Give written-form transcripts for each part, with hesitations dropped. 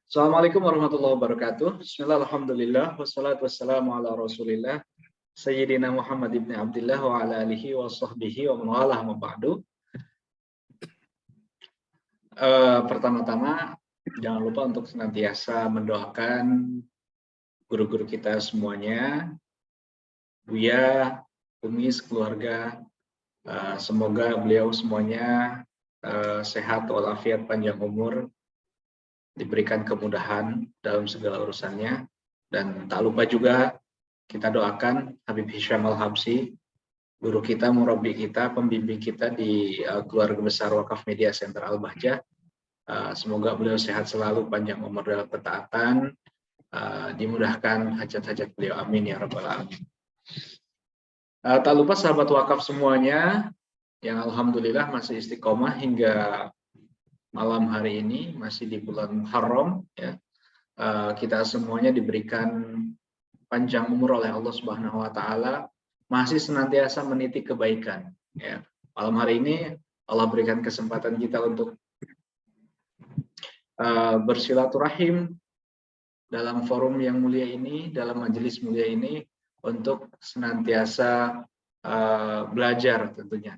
Assalamualaikum warahmatullahi wabarakatuh. Bismillah, alhamdulillah, wassalatu wassalamu ala rasulillah, Sayyidina Muhammad ibn Abdullah wa ala alihi wa sahbihi wa man walah ma ba'du. Pertama-tama, jangan lupa untuk senantiasa mendoakan guru-guru kita semuanya, Buya, Umi, keluarga, semoga beliau semuanya sehat walafiat, panjang umur, diberikan kemudahan dalam segala urusannya. Dan tak lupa juga kita doakan Habib Hisham Al-Habsyi, guru kita, murabi kita, pembimbing kita di keluarga besar Wakaf Media Center Al-Bahjah. Semoga beliau sehat selalu, panjang umur dalam ketaatan, dimudahkan hajat-hajat beliau, amin ya rabbal alamin. Tak lupa sahabat wakaf semuanya yang alhamdulillah masih istiqomah hingga malam hari ini, masih di bulan Muharram, ya. Kita semuanya diberikan panjang umur oleh Allah Subhanahu wa taala, masih senantiasa meniti kebaikan, ya. Malam hari ini Allah berikan kesempatan kita untuk bersilaturahim dalam forum yang mulia ini, dalam majelis mulia ini, untuk senantiasa belajar tentunya.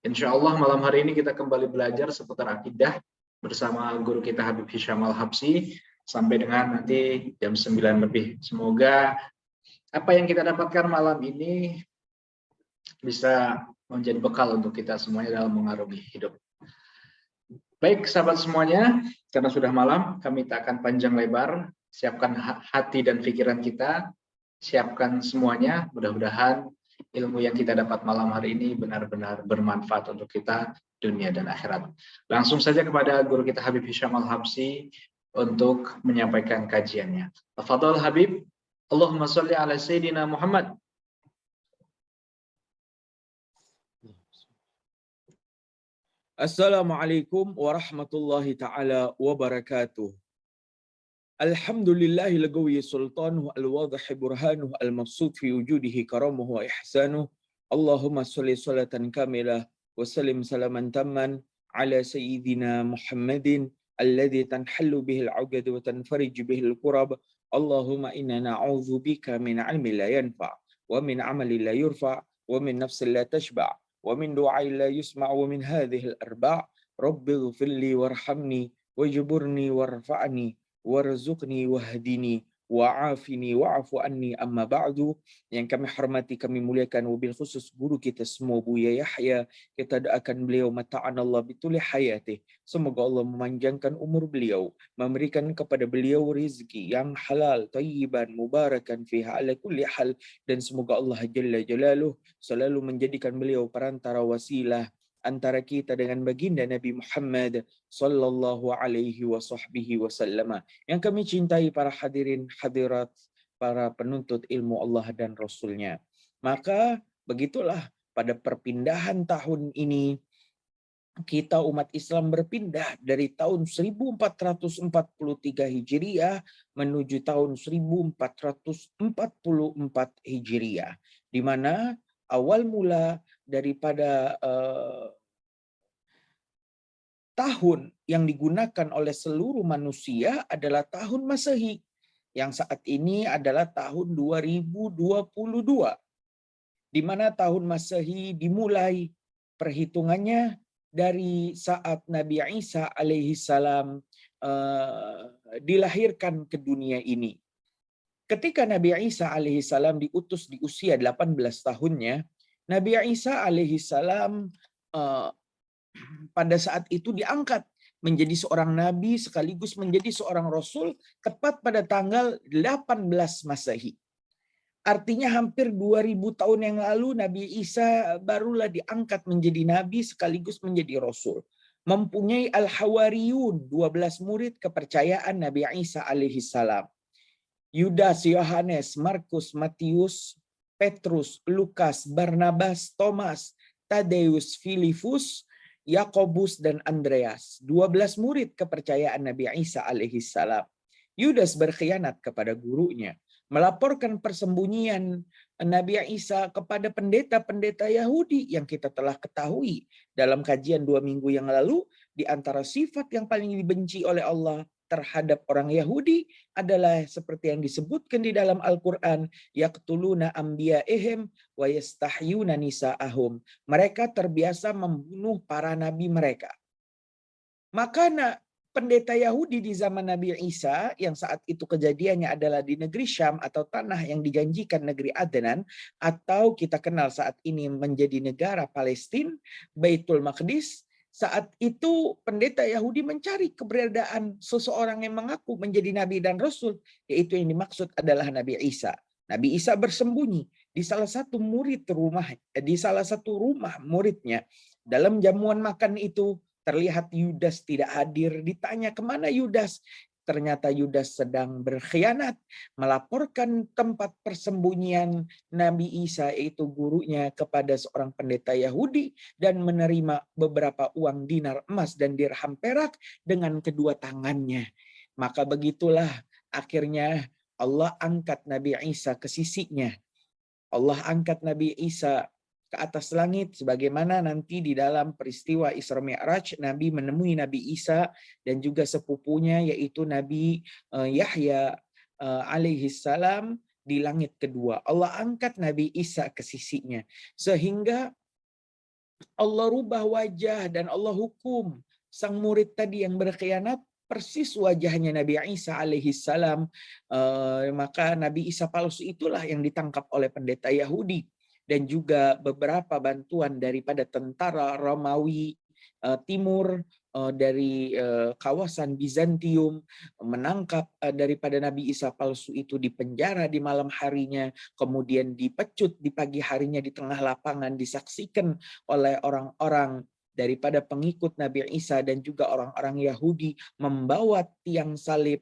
Insya Allah malam hari ini kita kembali belajar seputar akidah bersama guru kita Habib Hisham Al-Habsyi sampai dengan nanti jam 9 lebih. Semoga apa yang kita dapatkan malam ini bisa menjadi bekal untuk kita semuanya dalam mengarungi hidup. Baik sahabat semuanya, karena sudah malam, kami tak akan panjang lebar. Siapkan hati dan pikiran kita, siapkan semuanya. Mudah-mudahan ilmu yang kita dapat malam hari ini benar-benar bermanfaat untuk kita dunia dan akhirat. Langsung saja kepada guru kita Habib Hisham Al-Habsyi untuk menyampaikan kajiannya. Tafadhol Habib. Allahumma sholli ala Sayyidina Muhammad. Assalamualaikum warahmatullahi ta'ala wabarakatuh. Alhamdulillahil qawi sultanuhu al-wadih burhanuhu al-mabsut fi wujudihi karamuhu wa ihsanuhu. Allahumma sholli salatan kamilah wa sallim salaman tamman ala sayyidina Muhammadin alladhi tanhallu bihi al-'uqad wa tanfarij bihi al-kurab. Allahumma inna na'udzu bika min 'ilmin la yanfa' wa min 'amalin la yurfa' wa min nafsin la tashba' ومن دعاء لا يسمع ومن هذه الأربع رب اغفر لي وارحمني واجبرني وارفعني وارزقني واهدني wa'afini wa'afu anni amma ba'du. Yang kami hormati, kami muliakan, wabil khusus guru kita semua Buya Yahya, kita doakan beliau mata'anallah bituli hayatih, semoga Allah memanjangkan umur beliau, memberikan kepada beliau rizki yang halal, tayyiban, mubarakan fiha ala kulli hal, dan semoga Allah Jalla Jalaluh selalu menjadikan beliau perantara wasilah antara kita dengan baginda Nabi Muhammad sallallahu alaihi wasallam. Yang kami cintai para hadirin hadirat, para penuntut ilmu Allah dan Rasulnya. Maka begitulah pada perpindahan tahun ini kita umat Islam berpindah dari tahun 1443 Hijriah menuju tahun 1444 Hijriah, di mana awal mula daripada tahun yang digunakan oleh seluruh manusia adalah tahun Masehi, yang saat ini adalah tahun 2022, di mana tahun Masehi dimulai perhitungannya dari saat Nabi Isa alaihi salam dilahirkan ke dunia ini. Ketika Nabi Isa alaihi salam diutus di usia 18 tahunnya, Nabi Isa alaihi salam pada saat itu diangkat menjadi seorang nabi sekaligus menjadi seorang rasul tepat pada tanggal 18 Masehi. Artinya hampir 2000 tahun yang lalu Nabi Isa barulah diangkat menjadi nabi sekaligus menjadi rasul. Mempunyai al-hawariyun, 12 murid kepercayaan Nabi Isa alaihi salam. Yudas, Yohanes, Markus, Matius, Petrus, Lukas, Barnabas, Thomas, Tadeus, Filipus, Yakobus, dan Andreas. 12 murid kepercayaan Nabi Isa alaihi salam. Yudas berkhianat kepada gurunya, melaporkan persembunyian Nabi Isa kepada pendeta-pendeta Yahudi yang kita telah ketahui dalam kajian 2 minggu yang lalu. Di antara sifat yang paling dibenci oleh Allah terhadap orang Yahudi adalah seperti yang disebutkan di dalam Al-Quran, yaqtuluna anbiya'ihim wa yastahyuna nisa'ahum. Mereka terbiasa membunuh para nabi mereka. Maka pendeta Yahudi di zaman Nabi Isa yang saat itu kejadiannya adalah di negeri Syam atau tanah yang dijanjikan negeri Adnan, atau kita kenal saat ini menjadi negara Palestina, Baitul Maqdis. Saat itu pendeta Yahudi mencari keberadaan seseorang yang mengaku menjadi nabi dan rasul, yaitu yang dimaksud adalah Nabi Isa. Nabi Isa bersembunyi di salah satu rumah muridnya. Dalam jamuan makan itu terlihat Yudas tidak hadir. Ditanya kemana Yudas? Ternyata Yudas sedang berkhianat, melaporkan tempat persembunyian Nabi Isa, yaitu gurunya, kepada seorang pendeta Yahudi dan menerima beberapa uang dinar emas dan dirham perak dengan kedua tangannya. Maka begitulah akhirnya Allah angkat Nabi Isa ke sisinya. Allah angkat Nabi Isa ke atas langit, sebagaimana nanti di dalam peristiwa Isra Mi'raj Nabi menemui Nabi Isa dan juga sepupunya yaitu Nabi Yahya alaihi salam di langit kedua. Allah angkat Nabi Isa ke sisinya sehingga Allah rubah wajah dan Allah hukum sang murid tadi yang berkhianat persis wajahnya Nabi Isa alaihi salam. Maka Nabi Isa palsu itulah yang ditangkap oleh pendeta Yahudi dan juga beberapa bantuan daripada tentara Romawi Timur dari kawasan Bizantium menangkap daripada Nabi Isa palsu itu, di penjara di malam harinya, kemudian dipecut di pagi harinya di tengah lapangan, disaksikan oleh orang-orang daripada pengikut Nabi Isa dan juga orang-orang Yahudi membawa tiang salib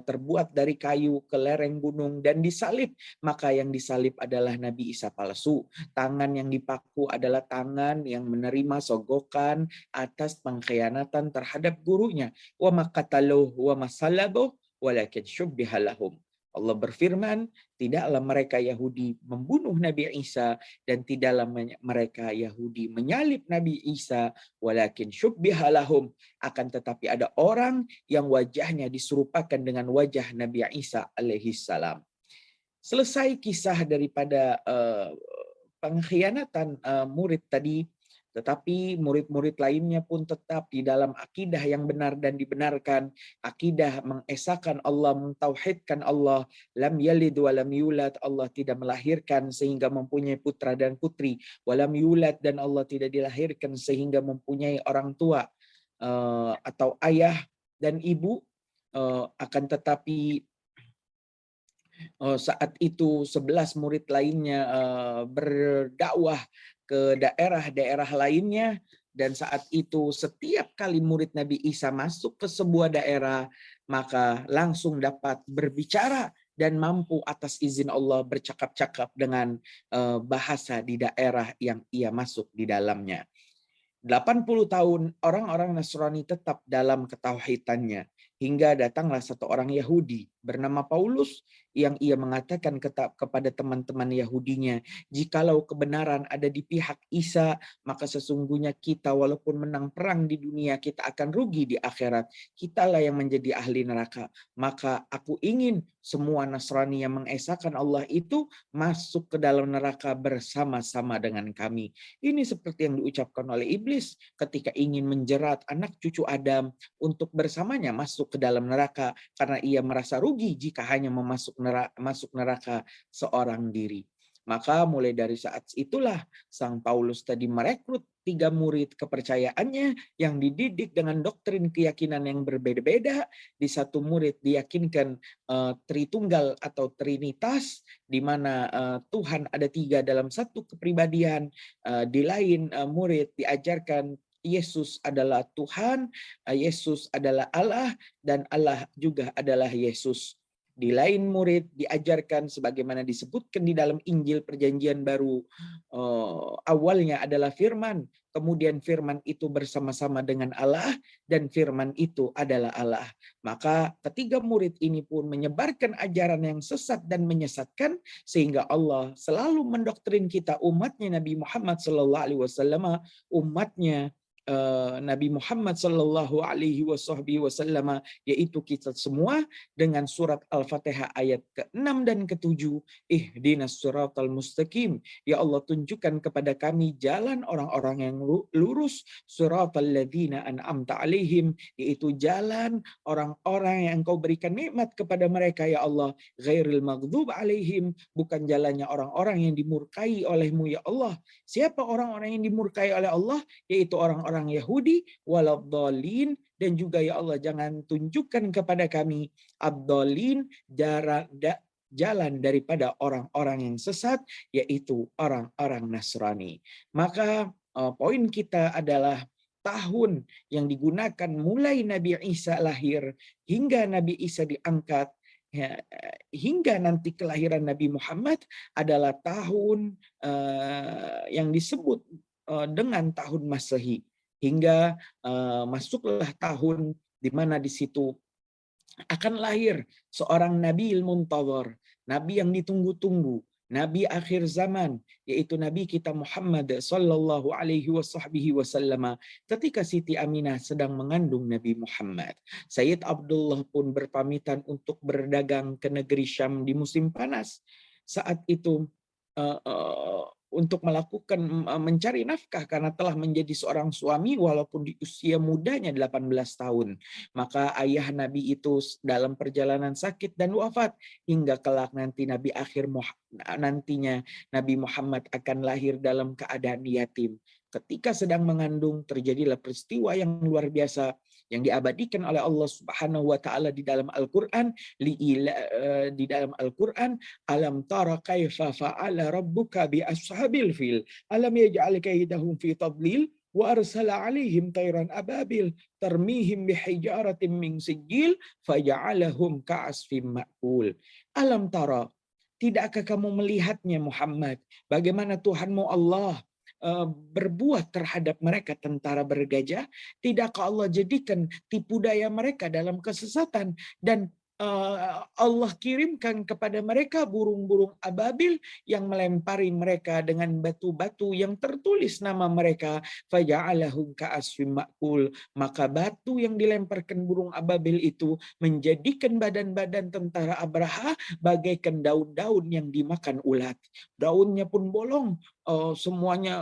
terbuat dari kayu ke lereng gunung dan disalib. Maka yang disalib adalah Nabi Isa palsu. Tangan yang dipaku adalah tangan yang menerima sogokan atas pengkhianatan terhadap gurunya. Wa maqataluhu wa masalabuh walakin syubbiha lahum. Allah berfirman, tidaklah mereka Yahudi membunuh Nabi Isa dan tidaklah mereka Yahudi menyalib Nabi Isa, walakin syubbiha lahum, akan tetapi ada orang yang wajahnya diserupakan dengan wajah Nabi Isa alaihi salam. Selesai kisah daripada pengkhianatan murid tadi, tetapi murid-murid lainnya pun tetap di dalam akidah yang benar dan dibenarkan, akidah mengesahkan Allah, mentauhidkan Allah, lam yalid wa lam yulad, Allah tidak melahirkan sehingga mempunyai putra dan putri, walam yulad, dan Allah tidak dilahirkan sehingga mempunyai orang tua atau ayah dan ibu. Akan tetapi saat itu 11 murid lainnya berdakwah ke daerah-daerah lainnya, dan saat itu setiap kali murid Nabi Isa masuk ke sebuah daerah maka langsung dapat berbicara dan mampu atas izin Allah bercakap-cakap dengan bahasa di daerah yang ia masuk di dalamnya. 80 tahun orang-orang Nasrani tetap dalam ketauhidannya, hingga datanglah satu orang Yahudi bernama Paulus yang ia mengatakan kepada teman-teman Yahudinya, jikalau kebenaran ada di pihak Isa, maka sesungguhnya kita walaupun menang perang di dunia, kita akan rugi di akhirat. Kitalah yang menjadi ahli neraka. Maka aku ingin semua Nasrani yang mengesahkan Allah itu masuk ke dalam neraka bersama-sama dengan kami. Ini seperti yang diucapkan oleh iblis ketika ingin menjerat anak cucu Adam untuk bersamanya masuk ke dalam neraka, karena ia merasa rugi jika hanya masuk neraka seorang diri. Maka mulai dari saat itulah sang Paulus tadi merekrut 3 murid kepercayaannya yang dididik dengan doktrin keyakinan yang berbeda-beda. Di satu murid diyakinkan Tritunggal atau Trinitas, di mana Tuhan ada 3 dalam satu kepribadian. Di lain murid diajarkan Yesus adalah Tuhan, Yesus adalah Allah, dan Allah juga adalah Yesus. Di lain murid diajarkan sebagaimana disebutkan di dalam Injil Perjanjian Baru, awalnya adalah firman, kemudian firman itu bersama-sama dengan Allah dan firman itu adalah Allah. Maka ketiga murid ini pun menyebarkan ajaran yang sesat dan menyesatkan, sehingga Allah selalu mendoktrin kita umatnya Nabi Muhammad SAW, umatnya Nabi Muhammad sallallahu alaihi wasallam, yaitu kita semua, dengan surat Al-Fatihah ayat ke-6 dan ke-7. Ihdinas siratal mustaqim. Ya Allah, tunjukkan kepada kami jalan orang-orang yang lurus, siratal ladzina an'amta alaihim, yaitu jalan orang-orang yang Engkau berikan nikmat kepada mereka ya Allah, ghairil maghdub alaihim, bukan jalannya orang-orang yang dimurkai olehmu ya Allah. Siapa orang-orang yang dimurkai oleh Allah? Yaitu orang-orang Yahudi, waladhdallin, dan juga ya Allah jangan tunjukkan kepada kami ad-dallin, jalan daripada orang-orang yang sesat, yaitu orang-orang Nasrani. Maka poin kita adalah tahun yang digunakan mulai Nabi Isa lahir hingga Nabi Isa diangkat, ya, hingga nanti kelahiran Nabi Muhammad adalah tahun yang disebut dengan tahun Masehi, hingga masuklah tahun di mana di situ akan lahir seorang Nabi Muntazar, Nabi yang ditunggu-tunggu, Nabi akhir zaman, yaitu Nabi kita Muhammad sallallahu alaihi wasallam. Ketika Siti Aminah sedang mengandung Nabi Muhammad, Sayyid Abdullah pun berpamitan untuk berdagang ke negeri Syam di musim panas. Saat itu untuk melakukan mencari nafkah karena telah menjadi seorang suami walaupun di usia mudanya 18 tahun. Maka ayah Nabi itu dalam perjalanan sakit dan wafat, hingga kelak nanti nantinya Nabi Muhammad akan lahir dalam keadaan yatim. Ketika sedang mengandung terjadilah peristiwa yang luar biasa yang diabadikan oleh Allah Subhanahu wa taala di dalam Al-Qur'an, di dalam Al-Qur'an, alam tara kaifa fa'ala rabbuka bi ashabil fil alam yaj'al kaidahum fi tadlil wa arsala 'alaihim tayran ababil tarmihim bihijaratin min sijil faja'alahum ka'asfim ma'kul. Alam tara, tidakkah kamu melihatnya Muhammad, bagaimana Tuhanmu Allah berbuat terhadap mereka tentara bergajah? Tidakkah Allah jadikan tipu daya mereka dalam kesesatan, dan Allah kirimkan kepada mereka burung-burung ababil yang melempari mereka dengan batu-batu yang tertulis nama mereka, faja'alahum ka'asfim ma'kul, maka batu yang dilemparkan burung ababil itu menjadikan badan-badan tentara Abraha bagaikan daun-daun yang dimakan ulat. Daunnya pun bolong, semuanya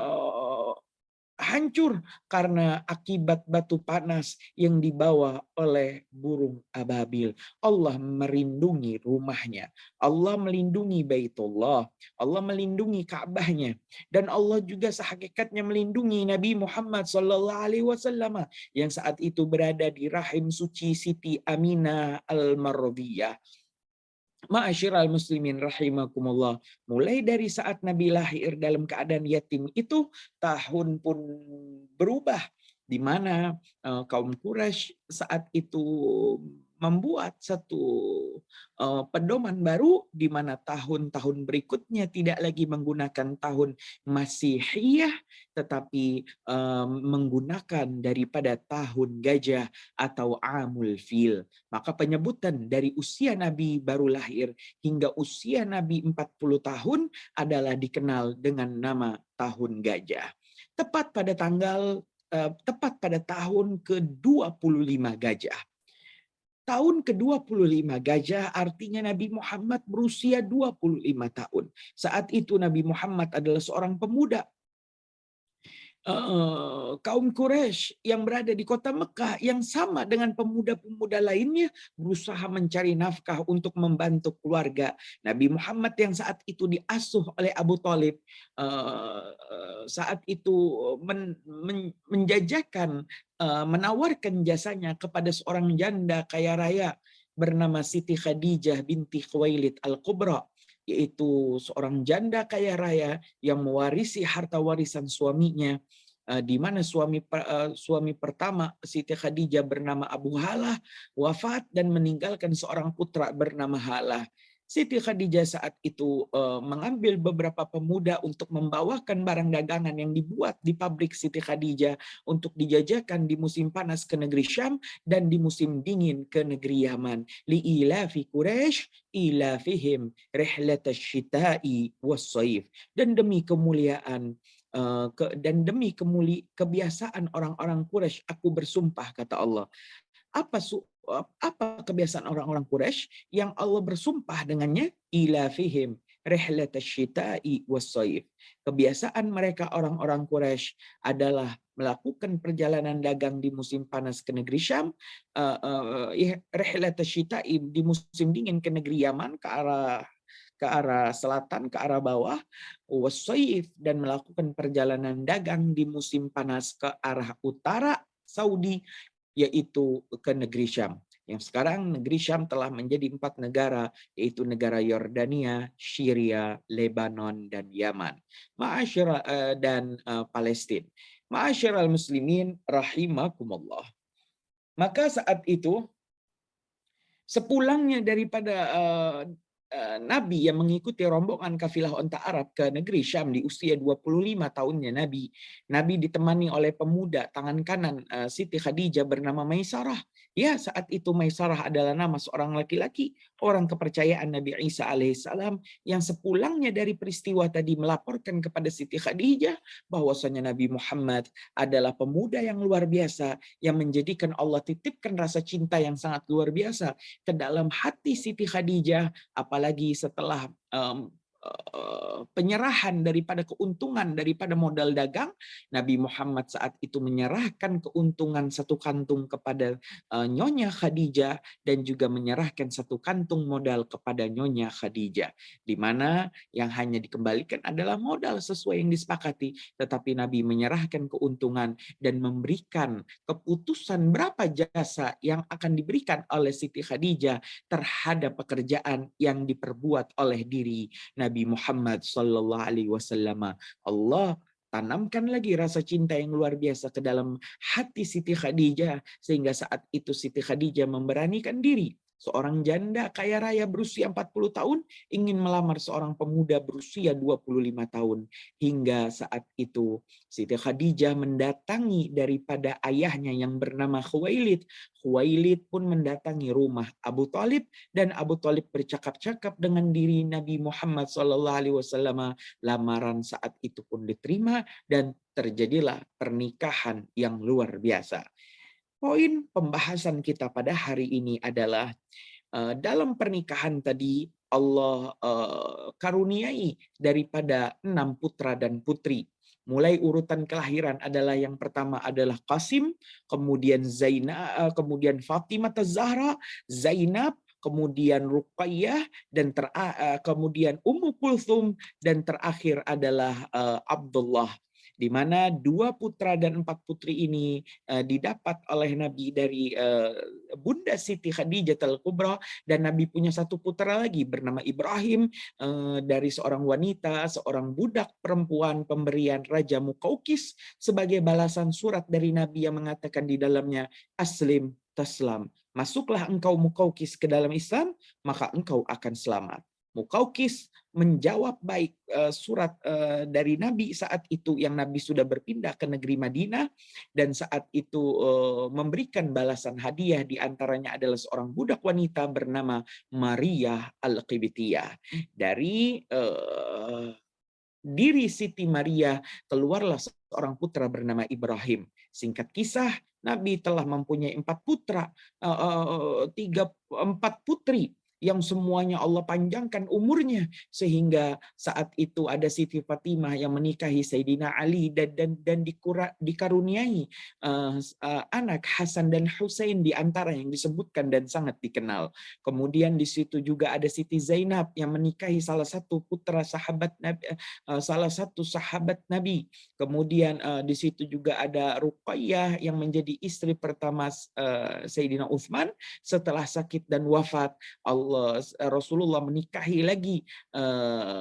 hancur karena akibat batu panas yang dibawa oleh burung ababil. Allah melindungi rumahnya, Allah melindungi Baitullah, Allah melindungi Ka'bahnya, dan Allah juga sehakikatnya melindungi Nabi Muhammad SAW yang saat itu berada di rahim suci Siti Aminah Al-Marwadiyah. Ma'asyiral muslimin rahimakumullah, mulai dari saat Nabi lahir dalam keadaan yatim itu, tahun pun berubah, di mana kaum Quraisy saat itu membuat satu pedoman baru, di mana tahun-tahun berikutnya tidak lagi menggunakan tahun Masihiyah, tetapi menggunakan daripada tahun gajah atau Amul Fil. Maka penyebutan dari usia Nabi baru lahir hingga usia Nabi 40 tahun adalah dikenal dengan nama tahun gajah. Tepat pada tahun ke-25 gajah. Tahun ke-25 gajah artinya Nabi Muhammad berusia 25 tahun. Saat itu Nabi Muhammad adalah seorang pemuda. Kaum Quraisy yang berada di kota Mekah yang sama dengan pemuda-pemuda lainnya berusaha mencari nafkah untuk membantu keluarga. Nabi Muhammad yang saat itu diasuh oleh Abu Thalib saat itu menjajakan, menawarkan jasanya kepada seorang janda kaya raya bernama Siti Khadijah binti Khuwailid Al-Kubra, yaitu seorang janda kaya raya yang mewarisi harta warisan suaminya, di mana suami pertama Siti Khadijah bernama Abu Halah wafat dan meninggalkan seorang putra bernama Halah. Siti Khadijah saat itu mengambil beberapa pemuda untuk membawakan barang dagangan yang dibuat di pabrik Siti Khadijah untuk dijajakan di musim panas ke negeri Syam dan di musim dingin ke negeri Yaman. Li'ilafi Quraisy ilafihim rihlatasyita'i was-shaif. Dan demi kemuliaan dan demi kebiasaan orang-orang Quraisy aku bersumpah, kata Allah. Apa kebiasaan orang-orang Quraisy yang Allah bersumpah dengannya? Ila fihim rihlatasyita'i was-shaif. Kebiasaan mereka orang-orang Quraisy adalah melakukan perjalanan dagang di musim panas ke negeri Syam, rihlatasyita'i di musim dingin ke negeri Yaman, ke arah selatan, ke arah bawah, was-shaif, dan melakukan perjalanan dagang di musim panas ke arah utara Saudi, yaitu ke negeri Syam. Yang sekarang negeri Syam telah menjadi 4 negara, yaitu negara Yordania, Syria, Lebanon, dan Yaman. Dan Palestina. Ma'asyiral muslimin rahimakumullah. Maka saat itu, sepulangnya daripada Nabi yang mengikuti rombongan kafilah onta Arab ke negeri Syam di usia 25 tahunnya Nabi ditemani oleh pemuda tangan kanan Siti Khadijah bernama Maisarah. Ya, saat itu Maisarah adalah nama seorang laki-laki, orang kepercayaan Nabi Isa alaihissalam, yang sepulangnya dari peristiwa tadi melaporkan kepada Siti Khadijah bahwasanya Nabi Muhammad adalah pemuda yang luar biasa, yang menjadikan Allah titipkan rasa cinta yang sangat luar biasa ke dalam hati Siti Khadijah, apalagi setelah penyerahan daripada keuntungan daripada modal dagang. Nabi Muhammad saat itu menyerahkan keuntungan 1 kantung kepada Nyonya Khadijah, dan juga menyerahkan 1 kantung modal kepada Nyonya Khadijah, di mana yang hanya dikembalikan adalah modal sesuai yang disepakati, tetapi Nabi menyerahkan keuntungan dan memberikan keputusan berapa jasa yang akan diberikan oleh Siti Khadijah terhadap pekerjaan yang diperbuat oleh diri Nabi Muhammad sallallahu alaihi wasallam. Allah tanamkan lagi rasa cinta yang luar biasa ke dalam hati Siti Khadijah, sehingga saat itu Siti Khadijah memberanikan diri. Seorang janda kaya raya berusia 40 tahun ingin melamar seorang pemuda berusia 25 tahun. Hingga saat itu Siti Khadijah mendatangi daripada ayahnya yang bernama Khuwailid. Khuwailid pun mendatangi rumah Abu Talib, dan Abu Talib bercakap-cakap dengan diri Nabi Muhammad SAW. Lamaran saat itu pun diterima, dan terjadilah pernikahan yang luar biasa. Poin pembahasan kita pada hari ini adalah dalam pernikahan tadi Allah karuniai daripada 6 putra dan putri. Mulai urutan kelahiran adalah yang pertama adalah Qasim, kemudian Zainab, kemudian Fatimah Az-Zahra, Zainab, kemudian Ruqayyah, dan kemudian Ummu Kulthum, dan terakhir adalah Abdullah, di mana 2 putra dan 4 putri ini didapat oleh Nabi dari Bunda Siti Khadijah Al-Kubra, dan Nabi punya 1 putra lagi bernama Ibrahim, dari seorang wanita, seorang budak perempuan pemberian Raja Muqawqis sebagai balasan surat dari Nabi yang mengatakan di dalamnya, aslim taslam, masuklah engkau Muqawqis ke dalam Islam, maka engkau akan selamat. Muqawqis menjawab baik surat dari Nabi saat itu, yang Nabi sudah berpindah ke negeri Madinah, dan saat itu memberikan balasan hadiah, di antaranya adalah seorang budak wanita bernama Maria Al-Qibtiyah. Dari diri Siti Maria keluarlah seorang putra bernama Ibrahim. Singkat kisah, Nabi telah mempunyai 4 putra, 4 putri, yang semuanya Allah panjangkan umurnya, sehingga saat itu ada Siti Fatimah yang menikahi Sayyidina Ali, dan dikaruniai anak Hasan dan Husain, di antara yang disebutkan dan sangat dikenal. Kemudian di situ juga ada Siti Zainab yang menikahi salah satu sahabat Nabi. Kemudian di situ juga ada Ruqayyah yang menjadi istri pertama Sayyidina Utsman setelah sakit dan wafat. Rasulullah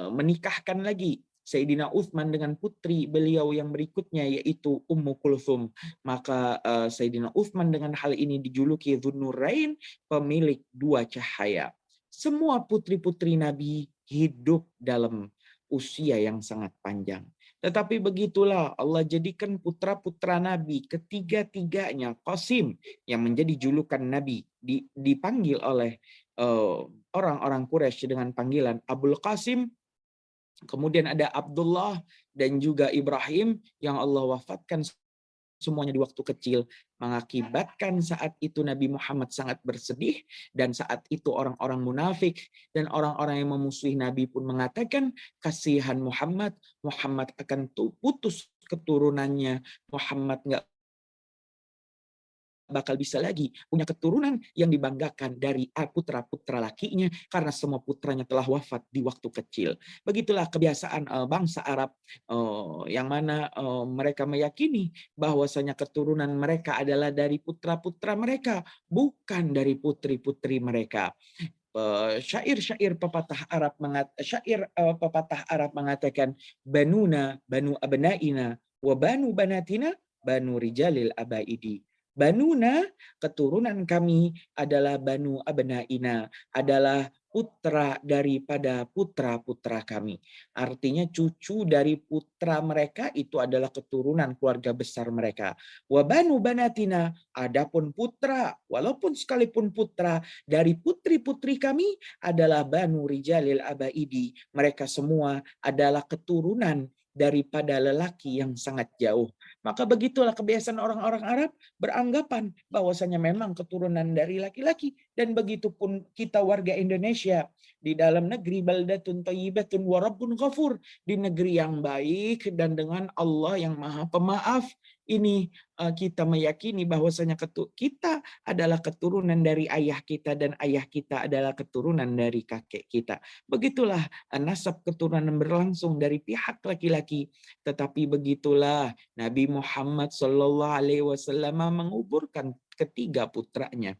menikahkan lagi Sayyidina Utsman dengan putri beliau yang berikutnya, yaitu Ummu Kulthum. Maka Sayyidina Utsman dengan hal ini dijuluki Dzun-Nurain, pemilik 2 cahaya. Semua putri-putri Nabi hidup dalam usia yang sangat panjang. Tetapi begitulah Allah jadikan putra-putra Nabi ketiga-tiganya, Qasim yang menjadi julukan Nabi, dipanggil oleh orang-orang Quraisy dengan panggilan Abul Qasim, Kemudian ada Abdullah dan juga Ibrahim yang Allah wafatkan semuanya di waktu kecil, mengakibatkan saat itu Nabi Muhammad sangat bersedih, dan saat itu orang-orang munafik dan orang-orang yang memusuhi Nabi pun mengatakan, kasihan Muhammad, Muhammad akan putus keturunannya, Muhammad nggak bakal bisa lagi punya keturunan yang dibanggakan dari putra-putra lakinya karena semua putranya telah wafat di waktu kecil. Begitulah kebiasaan bangsa Arab yang mana mereka meyakini bahwasanya keturunan mereka adalah dari putra-putra mereka, bukan dari putri-putri mereka. Syair-syair pepatah Arab mengatakan, banuna banu abnaina wa banu banatina banu rijalil abaidi. Banuna, keturunan kami adalah banu abnaina, adalah putra daripada putra-putra kami. Artinya cucu dari putra mereka itu adalah keturunan keluarga besar mereka. Wa banu banatina, adapun putra, walaupun sekalipun putra dari putri-putri kami adalah banu rijalil abaidi. Mereka semua adalah keturunan daripada lelaki yang sangat jauh. Maka begitulah kebiasaan orang-orang Arab beranggapan bahwasanya memang keturunan dari laki-laki, dan begitupun kita warga Indonesia di dalam negeri baldatun thayyibatun wa rabbun ghafur, di negeri yang baik dan dengan Allah yang Maha Pemaaf. Ini kita meyakini bahwasanya kita adalah keturunan dari ayah kita dan ayah kita adalah keturunan dari kakek kita. Begitulah nasab keturunan berlangsung dari pihak laki-laki. Tetapi begitulah Nabi Muhammad SAW menguburkan ketiga putranya.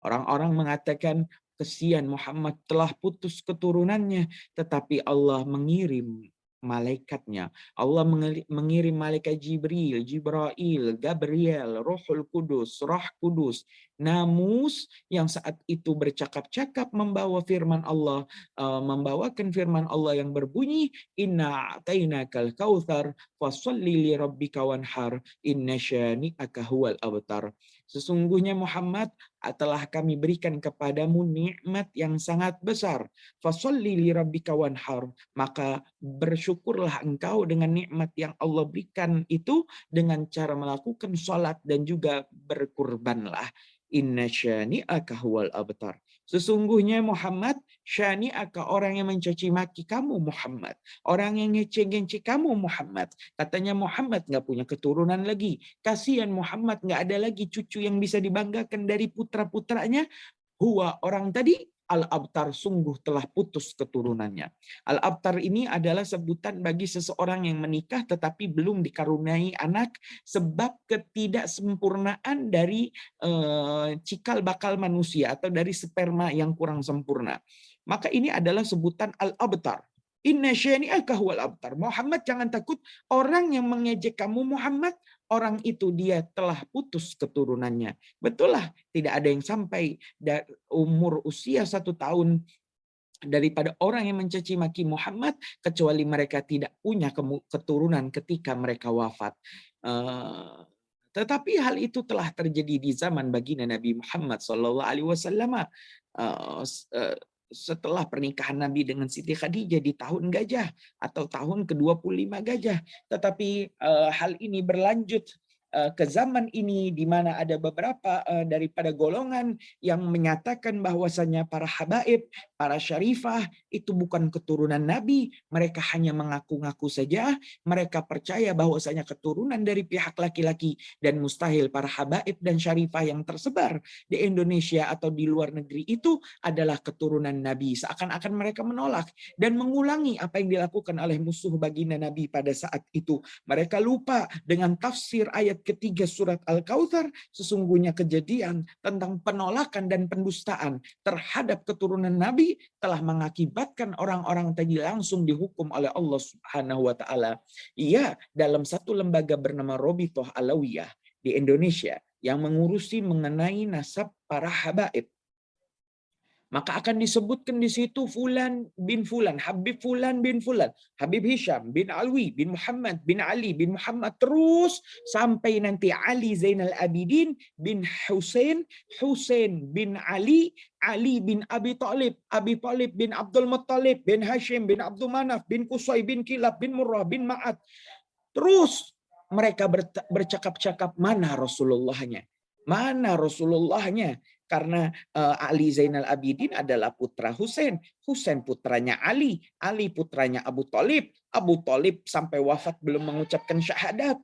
Orang-orang mengatakan kesian Muhammad telah putus keturunannya, tetapi Allah mengirim malaikatnya. Allah mengirim malaikat Jibril, Jibrail, Gabriel, Rohul Kudus, Roh Kudus, Namus yang saat itu bercakap-cakap membawa firman Allah, membawakan firman Allah yang berbunyi, Inna a'tainakal kautsar fasholli li rabbika wanhar inna syani'aka huwal abtar. Sesungguhnya Muhammad telah kami berikan kepadamu nikmat yang sangat besar. Fasholli li rabbika wanhar, maka bersyukurlah engkau dengan nikmat yang Allah berikan itu dengan cara melakukan sholat dan juga berkurbanlah. Inna syani'aka huwal abtar. Sesungguhnya Muhammad, syani'aka, orang yang mencaci maki kamu Muhammad, orang yang ngece-ngece kamu Muhammad. Katanya Muhammad nggak punya keturunan lagi. Kasihan Muhammad nggak ada lagi cucu yang bisa dibanggakan dari putra-putranya. Huwa, orang tadi, al-abtar, sungguh telah putus keturunannya. Al-abtar ini adalah sebutan bagi seseorang yang menikah tetapi belum dikaruniai anak sebab ketidaksempurnaan dari cikal bakal manusia atau dari sperma yang kurang sempurna. Maka ini adalah sebutan al-abtar. Inna syani'aka huwal abtar. Muhammad, jangan takut, orang yang mengejek kamu Muhammad, orang itu dia telah putus keturunannya. Betul lah, tidak ada yang sampai umur usia 1 tahun daripada orang yang mencaci maki Muhammad kecuali mereka tidak punya keturunan ketika mereka wafat. Tetapi hal itu telah terjadi di zaman baginda Nabi Muhammad SAW. Setelah pernikahan Nabi dengan Siti Khadijah di tahun gajah atau tahun ke-25 gajah. Tetapi hal ini berlanjut ke zaman ini di mana ada beberapa daripada golongan yang menyatakan bahwasanya para habaib, para syarifah itu bukan keturunan Nabi, mereka hanya mengaku-ngaku saja, mereka percaya bahwasanya keturunan dari pihak laki-laki dan mustahil para habaib dan syarifah yang tersebar di Indonesia atau di luar negeri itu adalah keturunan Nabi. Seakan-akan mereka menolak dan mengulangi apa yang dilakukan oleh musuh baginda Nabi pada saat itu. Mereka lupa dengan tafsir ayat ketiga surat Al-Kautsar, sesungguhnya kejadian tentang penolakan dan pendustaan terhadap keturunan Nabi telah mengakibatkan orang-orang tadi langsung dihukum oleh Allah Subhanahu wa taala. Iya, dalam satu lembaga bernama Robitoh Alawiyah di Indonesia yang mengurusi mengenai nasab para habaib. maka akan disebutkan di situ Fulan bin Fulan, Habib Fulan bin Fulan, Habib Hisham bin Alwi bin Muhammad bin Ali bin Muhammad, terus sampai nanti Ali Zainal Abidin bin Husain, Husain bin Ali, Ali bin Abi Talib, Abi Talib bin Abdul Muttalib bin Hashim bin Abdul Manaf bin Qusay bin Kilab bin Murrah bin Ma'ad. Terus mereka bercakap-cakap mana Rasulullahnya. Mana Rasulullahnya? Karena Ali Zainal Abidin adalah putra Husain, Husain putranya Ali, Ali putranya Abu Talib, Abu Talib sampai wafat belum mengucapkan syahadat,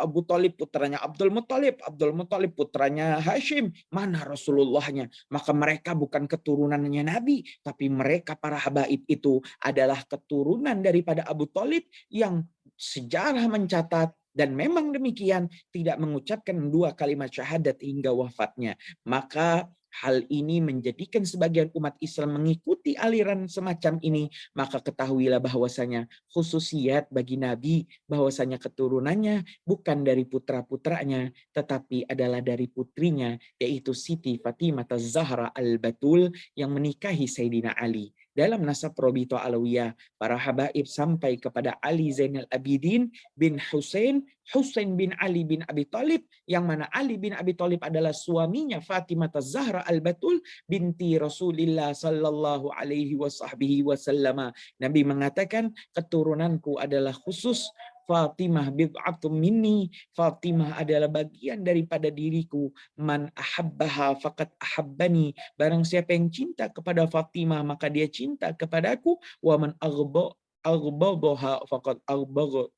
Abu Talib putranya Abdul Muttalib, Abdul Muttalib putranya Hashim, mana Rasulullahnya? Maka mereka bukan keturunannya Nabi, tapi mereka para habaib itu adalah keturunan daripada Abu Talib yang sejarah mencatat dan memang demikian tidak mengucapkan 2 kalimat syahadat hingga wafatnya. Maka hal ini menjadikan sebagian umat Islam mengikuti aliran semacam ini. Maka ketahuilah bahwasanya khususiat bagi Nabi, bahwasanya keturunannya bukan dari putra-putranya, tetapi adalah dari putrinya, yaitu Siti Fatimah Az-Zahra Al-Batul yang menikahi Sayyidina Ali. Dalam nasab Robito Alawiyah, para habaib sampai kepada Ali Zainal Abidin bin Husain, Husain bin Ali bin Abi Talib, yang mana Ali bin Abi Talib adalah suaminya Fatimah Az-Zahra Al-Batul binti Rasulillah sallallahu alaihi wasallam. Nabi mengatakan, keturunanku adalah khusus, Fatimah bid'atun minni, Fatimah adalah bagian daripada diriku, man ahabbaha faqad ahabbani, barang siapa yang cinta kepada Fatimah maka dia cinta kepadaku, wa man aghbadaha faqad aghbadha,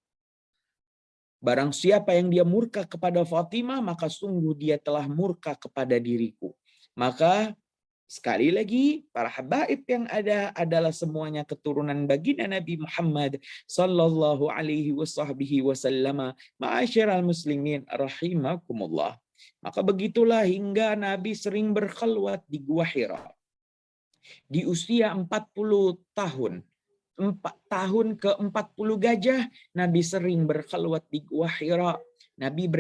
barang siapa yang dia murka kepada Fatimah maka sungguh dia telah murka kepada diriku. Maka sekali lagi, para habaib yang ada adalah semuanya keturunan baginda Nabi Muhammad sallallahu alaihi wasallam. Ma'asyiral muslimin rahimakumullah. Maka begitulah hingga Nabi sering berkhalwat di Gua Hira. Di usia 40 tahun, 4 tahun ke 40 gajah, Nabi sering berkhalwat di Gua Hira. Nabi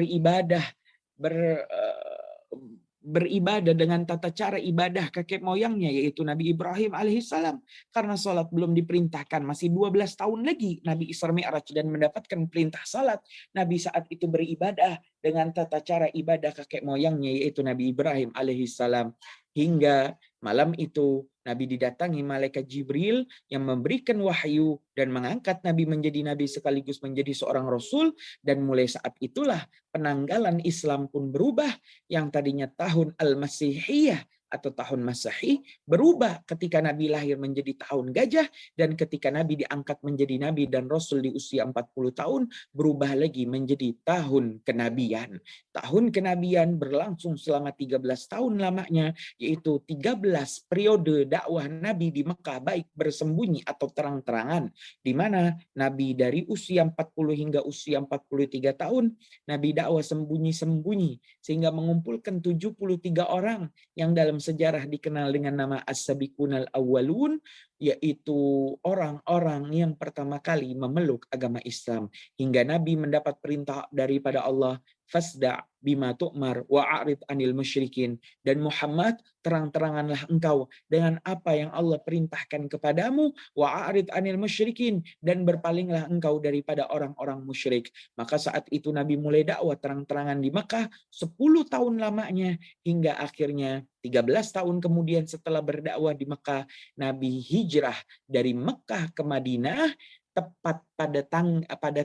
beribadah dengan tata cara ibadah kakek moyangnya, yaitu Nabi Ibrahim alaihissalam. Karena sholat belum diperintahkan, masih 12 tahun lagi Nabi Isra Mi'raj dan mendapatkan perintah salat. Nabi saat itu beribadah dengan tata cara ibadah kakek moyangnya, yaitu Nabi Ibrahim alaihissalam. Hingga malam itu Nabi didatangi malaikat Jibril yang memberikan wahyu dan mengangkat Nabi menjadi nabi sekaligus menjadi seorang rasul, dan mulai saat itulah penanggalan Islam pun berubah. Yang tadinya tahun Al-Masihiyah atau tahun Masehi berubah ketika Nabi lahir menjadi tahun gajah, dan ketika Nabi diangkat menjadi nabi dan rasul di usia 40 tahun berubah lagi menjadi tahun kenabian. Tahun kenabian berlangsung selama 13 tahun lamanya, yaitu 13 periode dakwah Nabi di Mekah, baik bersembunyi atau terang-terangan, di mana Nabi dari usia 40 hingga usia 43 tahun Nabi dakwah sembunyi-sembunyi sehingga mengumpulkan 73 orang yang dalam sejarah dikenal dengan nama As-Sabiqunal Awwalun, yaitu orang-orang yang pertama kali memeluk agama Islam, hingga Nabi mendapat perintah daripada Allah, fasda bima tu'mar wa'arid anil musyrikin, dan Muhammad, terang-teranganlah engkau dengan apa yang Allah perintahkan kepadamu, wa'arid anil musyrikin, dan berpalinglah engkau daripada orang-orang musyrik. Maka saat itu Nabi mulai dakwah terang-terangan di Mekah 10 tahun lamanya, hingga akhirnya 13 tahun kemudian setelah berdakwah di Mekah, Nabi hijrah dari Mekah ke Madinah. Tepat pada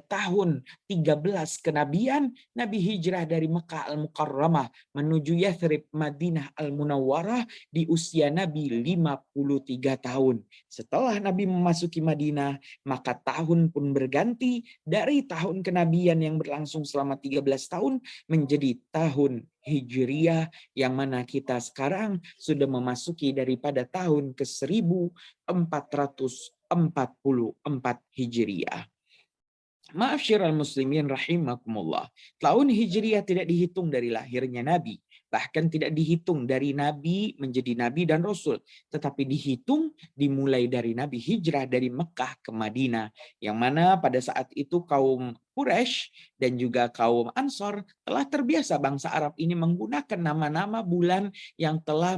tahun 13 kenabian, Nabi hijrah dari Mekah Al-Mukarramah menuju Yathrib Madinah Al-Munawwarah di usia Nabi 53 tahun. Setelah Nabi memasuki Madinah, maka tahun pun berganti dari tahun kenabian yang berlangsung selama 13 tahun menjadi tahun Hijriyah, yang mana kita sekarang sudah memasuki daripada tahun ke 1444 Hijriyah. Ma'asyiral muslimin rahimakumullah. Tahun Hijriyah tidak dihitung dari lahirnya Nabi. Bahkan tidak dihitung dari nabi menjadi nabi dan rasul, tetapi dihitung dimulai dari nabi hijrah dari Mekah ke Madinah, yang mana pada saat itu kaum Quraisy dan juga kaum Ansor telah terbiasa bangsa Arab ini menggunakan nama-nama bulan yang telah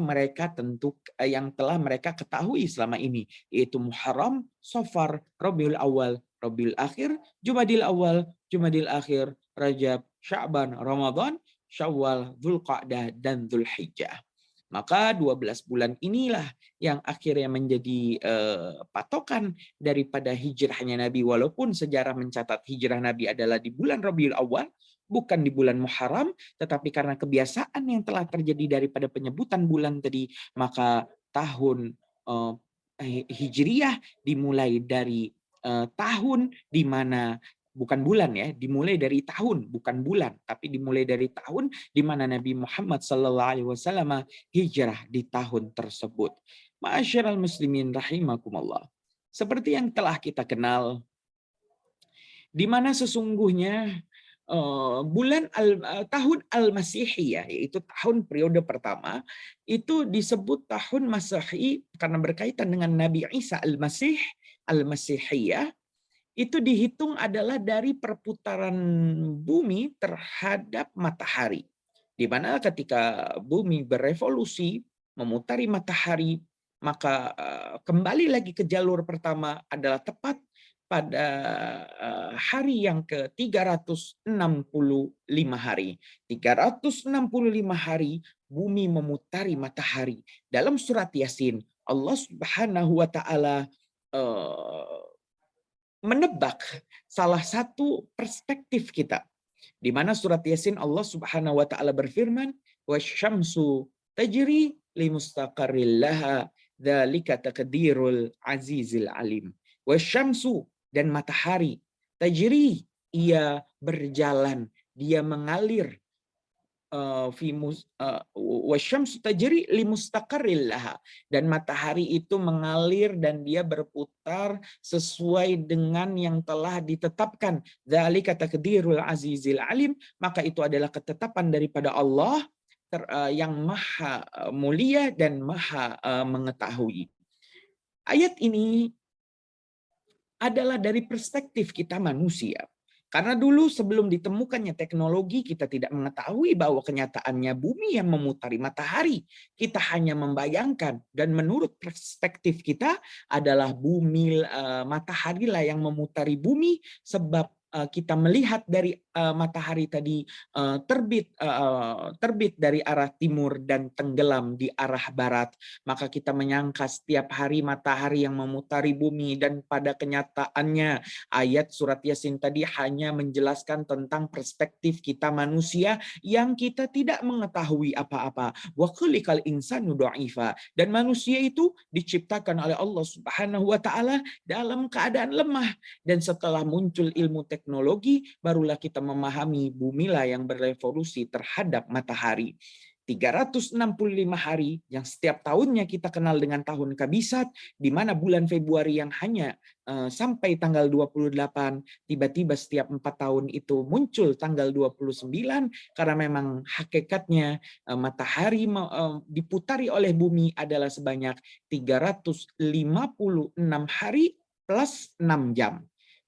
yang telah mereka ketahui selama ini, yaitu Muharram, Safar, Rabiul Awal, Rabiul Akhir, Jumadil Awal, Jumadil Akhir, Rajab, Sya'ban, Ramadan, Syawal, Dzulqa'dah, dan Dzulhijjah. Maka 12 bulan inilah yang akhirnya menjadi patokan daripada hijrahnya Nabi. Walaupun sejarah mencatat hijrah Nabi adalah di bulan Rabiul Awal, bukan di bulan Muharram, tetapi karena kebiasaan yang telah terjadi daripada penyebutan bulan tadi, maka tahun Hijriyah dimulai dari tahun di mana bukan bulan ya, dimulai dari tahun, bukan bulan, tapi dimulai dari tahun di mana Nabi Muhammad SAW hijrah di tahun tersebut. Ma'asyiral muslimin rahimakumullah. Seperti yang telah kita kenal, di mana sesungguhnya tahun Al-Masihiyah, yaitu tahun periode pertama, itu disebut tahun Masehi karena berkaitan dengan Nabi Isa Al-Masih, Al-Masihiyah, itu dihitung adalah dari perputaran bumi terhadap matahari. Di mana ketika bumi berevolusi memutari matahari, maka kembali lagi ke jalur pertama adalah tepat pada hari yang ke-365 hari. 365 hari bumi memutari matahari. Dalam surat Yasin, Allah Subhanahu wa taala menebak salah satu perspektif kita. Di mana surat Yasin Allah Subhanahu wa taala berfirman, "Wasyamsu tajri limustaqarril laha, dzalika taqdirul azizil alim." Wasyamsu, dan matahari, tajri, ia berjalan, dia mengalir, wasyamsu tajri limustaqarril laha, dan matahari itu mengalir dan dia berputar sesuai dengan yang telah ditetapkan. Dzalika taqdirul azizil alim, maka itu adalah ketetapan daripada Allah yang maha mulia dan maha mengetahui. Ayat ini adalah dari perspektif kita manusia. Karena dulu sebelum ditemukannya teknologi, kita tidak mengetahui bahwa kenyataannya bumi yang memutari matahari. Kita hanya membayangkan, dan menurut perspektif kita adalah bumi, matahari lah yang memutari bumi, sebab kita melihat dari matahari tadi terbit dari arah timur dan tenggelam di arah barat. Maka kita menyangka setiap hari matahari yang memutari bumi, dan pada kenyataannya ayat surat Yasin tadi hanya menjelaskan tentang perspektif kita manusia yang kita tidak mengetahui apa-apa. Wa khuliqal insanu dha'ifa, dan manusia itu diciptakan oleh Allah Subhanahu wa taala dalam keadaan lemah, dan setelah muncul ilmu teknologi barulah kita memahami bumilah yang berevolusi terhadap matahari. 365 hari yang setiap tahunnya kita kenal dengan tahun kabisat, di mana bulan Februari yang hanya sampai tanggal 28, tiba-tiba setiap 4 tahun itu muncul tanggal 29, karena memang hakikatnya matahari diputari oleh bumi adalah sebanyak 356 hari plus 6 jam.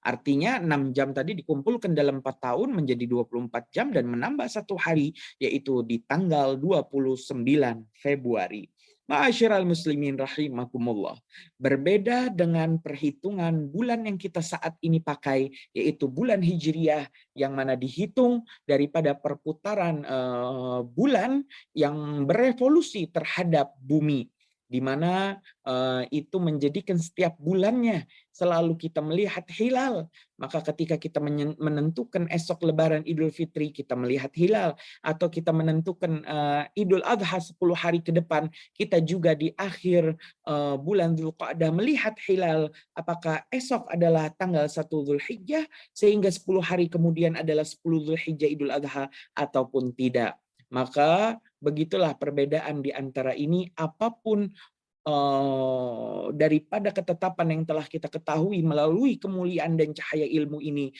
Artinya 6 jam tadi dikumpulkan dalam 4 tahun menjadi 24 jam dan menambah 1 hari, yaitu di tanggal 29 Februari. Ma'asyiral muslimin rahimakumullah. Berbeda dengan perhitungan bulan yang kita saat ini pakai, yaitu bulan Hijriyah, yang mana dihitung daripada perputaran bulan yang berevolusi terhadap bumi, di mana itu menjadikan setiap bulannya selalu kita melihat hilal. Maka ketika kita menentukan esok Lebaran Idul Fitri, kita melihat hilal, atau kita menentukan Idul Adha 10 hari ke depan, kita juga di akhir bulan Dzulqa'dah melihat hilal, apakah esok adalah tanggal 1 Dzulhijjah sehingga 10 hari kemudian adalah 10 Dzulhijjah Idul Adha ataupun tidak. Maka begitulah perbedaan di antara ini. Apapun daripada ketetapan yang telah kita ketahui melalui kemuliaan dan cahaya ilmu ini,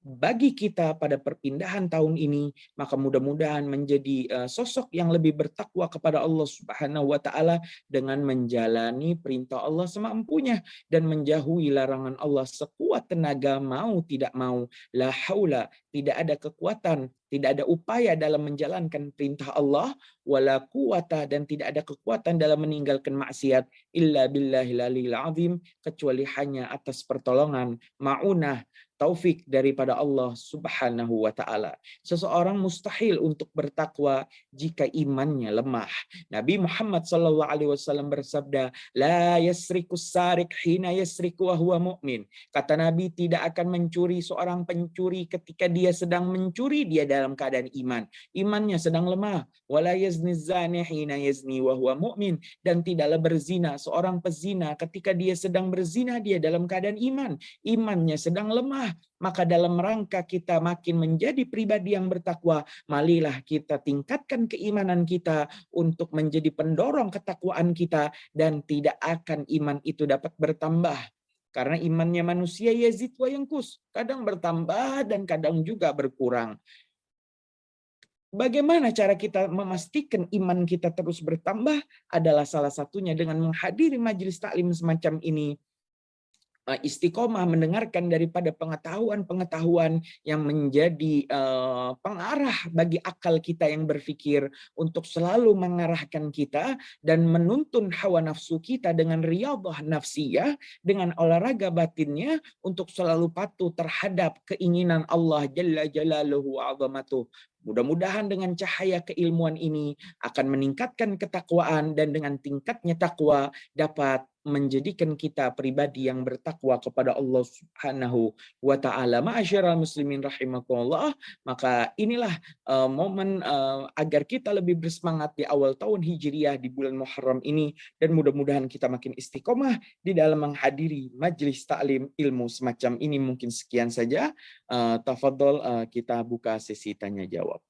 bagi kita pada perpindahan tahun ini, maka mudah-mudahan menjadi sosok yang lebih bertakwa kepada Allah Subhanahu wa taala dengan menjalani perintah Allah semampunya dan menjauhi larangan Allah sekuat tenaga mau tidak mau. La haula, tidak ada kekuatan, tidak ada upaya dalam menjalankan perintah Allah, wala quwata, dan tidak ada kekuatan dalam meninggalkan maksiat illa billahil aliyil azim, kecuali hanya atas pertolongan, maunah, taufik daripada Allah Subhanahu wa taala. Seseorang mustahil untuk bertakwa jika imannya lemah. Nabi Muhammad sallallahu alaihi wasallam bersabda, "La yasrikus sarik hina yasriku wa huwa mu'min." Kata Nabi, tidak akan mencuri seorang pencuri ketika dia sedang mencuri, dia dalam keadaan iman. Imannya sedang lemah. Wala yazni zani hina yazni wa huwa mu'min. Dan tidaklah berzina seorang pezina ketika dia sedang berzina, dia dalam keadaan iman. Imannya sedang lemah. Maka dalam rangka kita makin menjadi pribadi yang bertakwa, marilah kita tingkatkan keimanan kita untuk menjadi pendorong ketakwaan kita, dan tidak akan iman itu dapat bertambah. Karena imannya manusia yazid wa yangkus, kadang bertambah dan kadang juga berkurang. Bagaimana cara kita memastikan iman kita terus bertambah? Adalah salah satunya dengan menghadiri majelis taklim semacam ini, istiqomah mendengarkan daripada pengetahuan-pengetahuan yang menjadi pengarah bagi akal kita yang berpikir untuk selalu mengarahkan kita dan menuntun hawa nafsu kita dengan riyadhah nafsiyah, dengan olahraga batinnya untuk selalu patuh terhadap keinginan Allah Jalla Jalaluhu wa 'azamatuh. Mudah-mudahan dengan cahaya keilmuan ini akan meningkatkan ketakwaan, dan dengan tingkatnya takwa dapat menjadikan kita pribadi yang bertakwa kepada Allah Subhanahu wa taala. Ma'asyiral muslimin rahimakumullah, maka inilah momen agar kita lebih bersemangat di awal tahun Hijriah di bulan Muharram ini, dan mudah-mudahan kita makin istiqomah di dalam menghadiri majelis taklim ilmu semacam ini. Mungkin sekian saja. Tafadhol, kita buka sesi tanya jawab.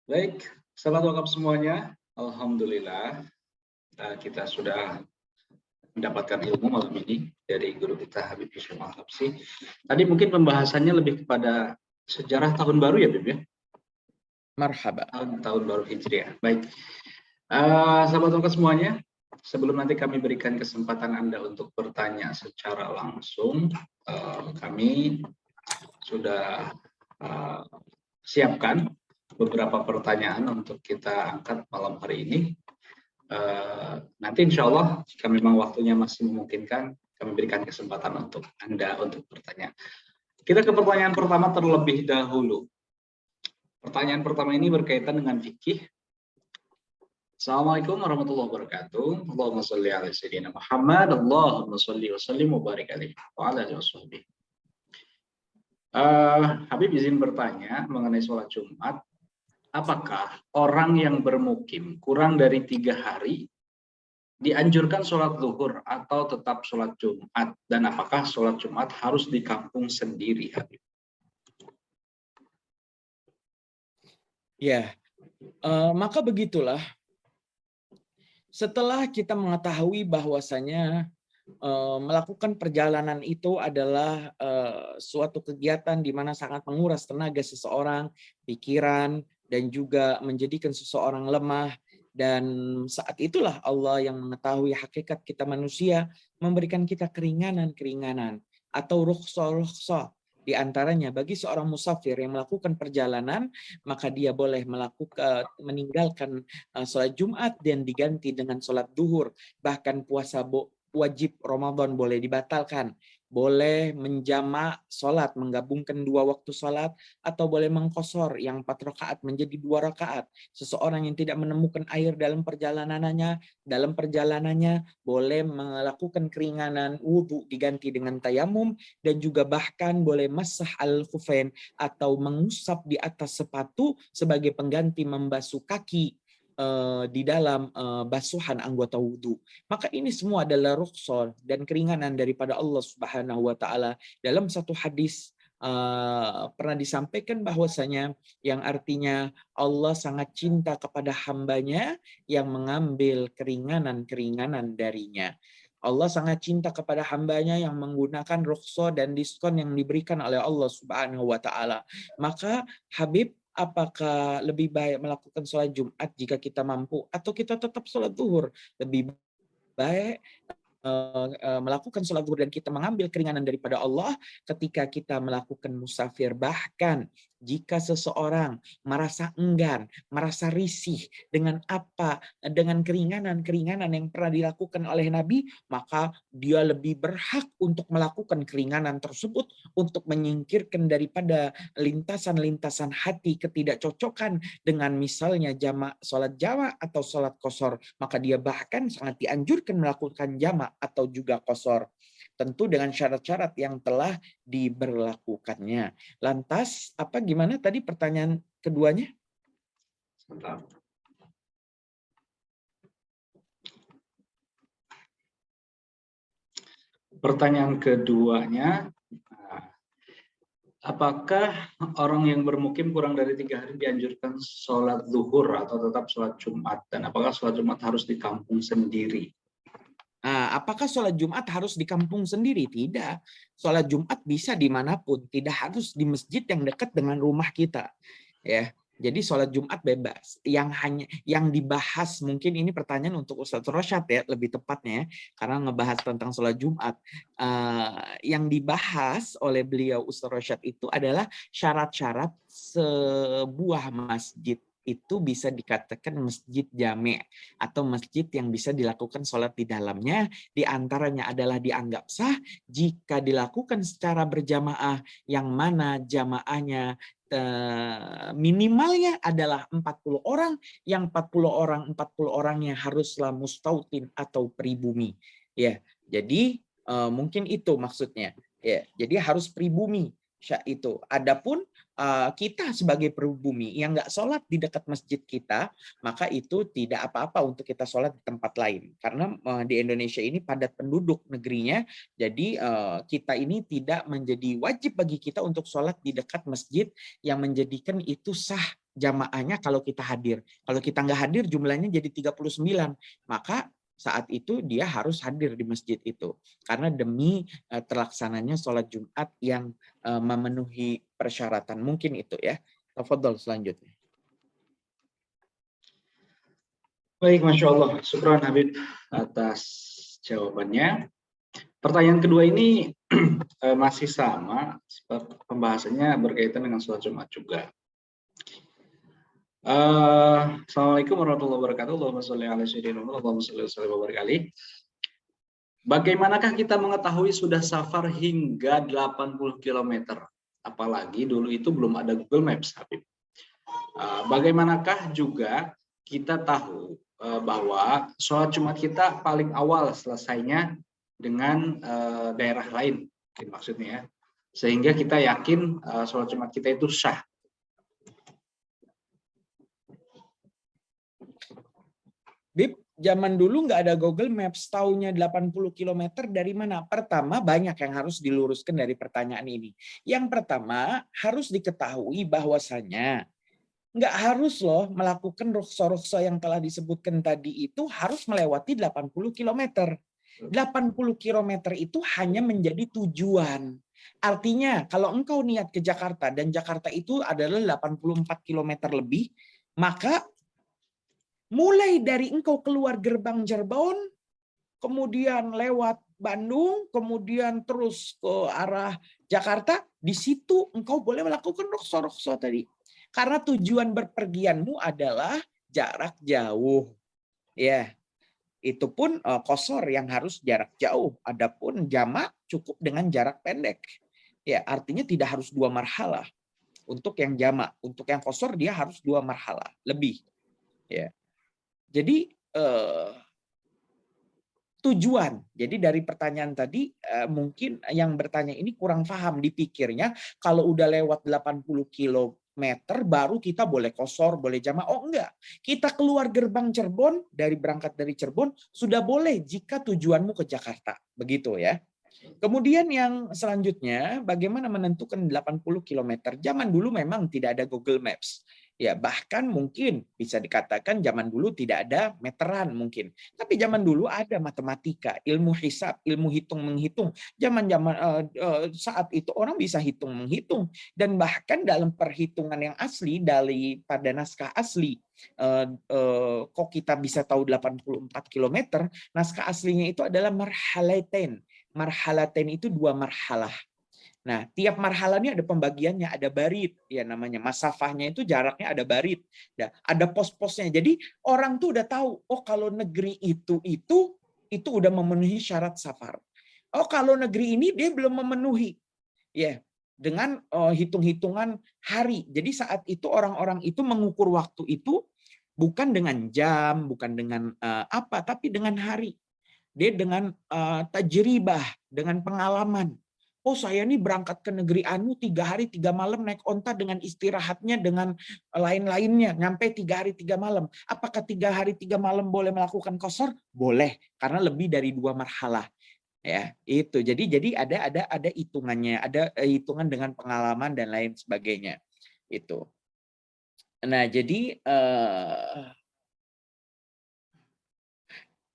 Baik, selamat malam semuanya. Alhamdulillah, kita sudah mendapatkan ilmu malam ini dari guru kita Habib Hisham Al-Habsyi. Tadi mungkin pembahasannya lebih kepada sejarah tahun baru ya, Bib ya? Marhaba. Tahun baru Hijriah. Baik, sahabat malam semuanya, sebelum nanti kami berikan kesempatan Anda untuk bertanya secara langsung, kami sudah siapkan beberapa pertanyaan untuk kita angkat malam hari ini. Nanti insya Allah jika memang waktunya masih memungkinkan, kami berikan kesempatan untuk Anda untuk bertanya. Kita ke pertanyaan pertama terlebih dahulu. Pertanyaan pertama ini berkaitan dengan fikih. Assalamualaikum warahmatullahi wabarakatuh. Allahumma sholli ala sayyidina Muhammad. Allahumma sholli wa sallim wa barik alaihi wa ala alihi washabbihi. Habib izin bertanya mengenai sholat Jumat. Apakah orang yang bermukim kurang dari 3 hari dianjurkan sholat zuhur atau tetap sholat Jumat? Dan apakah sholat Jumat harus di kampung sendiri, Habib? Ya, maka begitulah. Setelah kita mengetahui bahwasanya melakukan perjalanan itu adalah suatu kegiatan di mana sangat menguras tenaga seseorang, pikiran, dan juga menjadikan seseorang lemah. Dan saat itulah Allah yang mengetahui hakikat kita manusia memberikan kita keringanan-keringanan atau rukhsah-rukhsah. Di antaranya bagi seorang musafir yang melakukan perjalanan, maka dia boleh meninggalkan sholat Jumat dan diganti dengan sholat duhur. Bahkan puasa wajib Ramadan boleh dibatalkan, boleh menjamak sholat, menggabungkan 2 waktu sholat, atau boleh mengqashar yang 4 rakaat menjadi 2 rakaat. Seseorang yang tidak menemukan air dalam perjalanannya boleh melakukan keringanan wudhu diganti dengan tayamum, dan juga bahkan boleh masah al-khufain atau mengusap di atas sepatu sebagai pengganti membasuh kaki di dalam basuhan anggota wudhu. Maka ini semua adalah rukhsah dan keringanan daripada Allah Subhanahu wa taala. Dalam satu hadis pernah disampaikan bahwasanya yang artinya Allah sangat cinta kepada hambanya yang mengambil keringanan-keringanan darinya. Allah sangat cinta kepada hambanya yang menggunakan rukhsah dan diskon yang diberikan oleh Allah Subhanahu wa taala. Maka Habib, apakah lebih baik melakukan sholat Jumat jika kita mampu atau kita tetap sholat zuhur? Lebih baik melakukan sholat zuhur dan kita mengambil keringanan daripada Allah ketika kita melakukan musafir. Bahkan jika seseorang merasa enggan, merasa risih dengan dengan keringanan-keringanan yang pernah dilakukan oleh Nabi, maka dia lebih berhak untuk melakukan keringanan tersebut untuk menyingkirkan daripada lintasan-lintasan hati ketidakcocokan dengan misalnya sholat jamak atau sholat qashar. Maka dia bahkan sangat dianjurkan melakukan jamak atau juga qashar. Tentu dengan syarat-syarat yang telah diberlakukannya. Lantas, gimana tadi pertanyaan keduanya? Sebentar. Pertanyaan keduanya, apakah orang yang bermukim kurang dari 3 hari dianjurkan sholat zuhur atau tetap sholat Jumat? Dan apakah sholat Jumat harus di kampung sendiri? Apakah sholat Jumat harus di kampung sendiri? Tidak. Sholat Jumat bisa dimanapun, tidak harus di masjid yang dekat dengan rumah kita. Ya, jadi sholat Jumat bebas. Yang dibahas mungkin ini pertanyaan untuk Ustadz Rosyad ya, lebih tepatnya, karena ngebahas tentang sholat Jumat. Yang dibahas oleh beliau Ustadz Rosyad itu adalah syarat-syarat sebuah masjid itu bisa dikatakan masjid jami' atau masjid yang bisa dilakukan sholat di dalamnya. Di antaranya adalah dianggap sah jika dilakukan secara berjamaah, yang mana jamaahnya minimalnya adalah 40 orang, yang 40 orangnya haruslah mustautin atau pribumi. Ya, jadi mungkin itu maksudnya. Ya, jadi harus pribumi itu. Adapun kita sebagai pribumi yang nggak sholat di dekat masjid kita, maka itu tidak apa-apa untuk kita sholat di tempat lain. Karena di Indonesia ini padat penduduk negerinya, jadi kita ini tidak menjadi wajib bagi kita untuk sholat di dekat masjid yang menjadikan itu sah jamaahnya kalau kita hadir. Kalau kita nggak hadir jumlahnya jadi 39, maka saat itu dia harus hadir di masjid itu. Karena demi terlaksananya sholat Jumat yang memenuhi persyaratan. Mungkin itu ya. Tafadhol selanjutnya. Baik, Masya Allah. Syukran Habib atas jawabannya. Pertanyaan kedua ini masih sama, pembahasannya berkaitan dengan sholat Jumat juga. Assalamualaikum warahmatullahi wabarakatuh. Allahumma sholli ala sayyidina Muhammad, Allahumma sholli wa barik alaihi. Bagaimanakah kita mengetahui sudah safar hingga 80 km? Apalagi dulu itu belum ada Google Maps, Habib. Bagaimanakah juga kita tahu bahwa sholat Jumat kita paling awal selesainya dengan daerah lain, maksudnya ya. Sehingga kita yakin sholat Jumat kita itu sah. Bib, zaman dulu nggak ada Google Maps, taunya 80 km dari mana? Pertama, banyak yang harus diluruskan dari pertanyaan ini. Yang pertama, harus diketahui bahwasanya nggak harus loh melakukan rukhsah-rukhsah yang telah disebutkan tadi itu harus melewati 80 km. 80 km itu hanya menjadi tujuan. Artinya, kalau engkau niat ke Jakarta dan Jakarta itu adalah 84 km lebih, maka mulai dari engkau keluar gerbang Cirebon, kemudian lewat Bandung, kemudian terus ke arah Jakarta, di situ engkau boleh melakukan rukhsah-rukhsah tadi. Karena tujuan berpergianmu adalah jarak jauh. Ya, itu pun qashar yang harus jarak jauh. Adapun jamak cukup dengan jarak pendek. Ya, artinya tidak harus 2 marhalah. Untuk yang jamak, untuk yang qashar dia harus 2 marhalah lebih. Ya. Jadi tujuan. Jadi dari pertanyaan tadi mungkin yang bertanya ini kurang paham, dipikirnya kalau udah lewat 80 km baru kita boleh qashar, boleh jamak. Oh enggak. Kita keluar gerbang Cirebon, berangkat dari Cirebon sudah boleh jika tujuanmu ke Jakarta. Begitu ya. Kemudian yang selanjutnya, bagaimana menentukan 80 km? Zaman dulu memang tidak ada Google Maps. Ya, bahkan mungkin bisa dikatakan zaman dulu tidak ada meteran mungkin. Tapi zaman dulu ada matematika, ilmu hisab, ilmu hitung menghitung. Zaman-zaman saat itu orang bisa hitung menghitung, dan bahkan dalam perhitungan yang asli daripada naskah asli, kok kita bisa tahu 84 kilometer? Naskah aslinya itu adalah marhalatain. Marhalatain itu 2 marhalah. Nah, tiap marhalah ini ada pembagiannya, ada barit, ya namanya. Masafahnya itu jaraknya ada barit. Ya, ada pos-posnya. Jadi orang tuh udah tahu, oh kalau negeri itu udah memenuhi syarat safar. Oh kalau negeri ini dia belum memenuhi. Ya, dengan hitung-hitungan hari. Jadi saat itu orang-orang itu mengukur waktu itu bukan dengan jam, bukan dengan apa, tapi dengan hari. Dia dengan tajribah, dengan pengalaman. Oh saya ini berangkat ke negeri anu 3 hari 3 malam naik onta dengan istirahatnya dengan lain-lainnya. Nyampe 3 hari 3 malam. Apakah 3 hari 3 malam boleh melakukan qashar? Boleh, karena lebih dari 2 marhalah. Ya, itu. Jadi ada hitungannya, ada hitungan dengan pengalaman dan lain sebagainya. Itu. Nah, jadi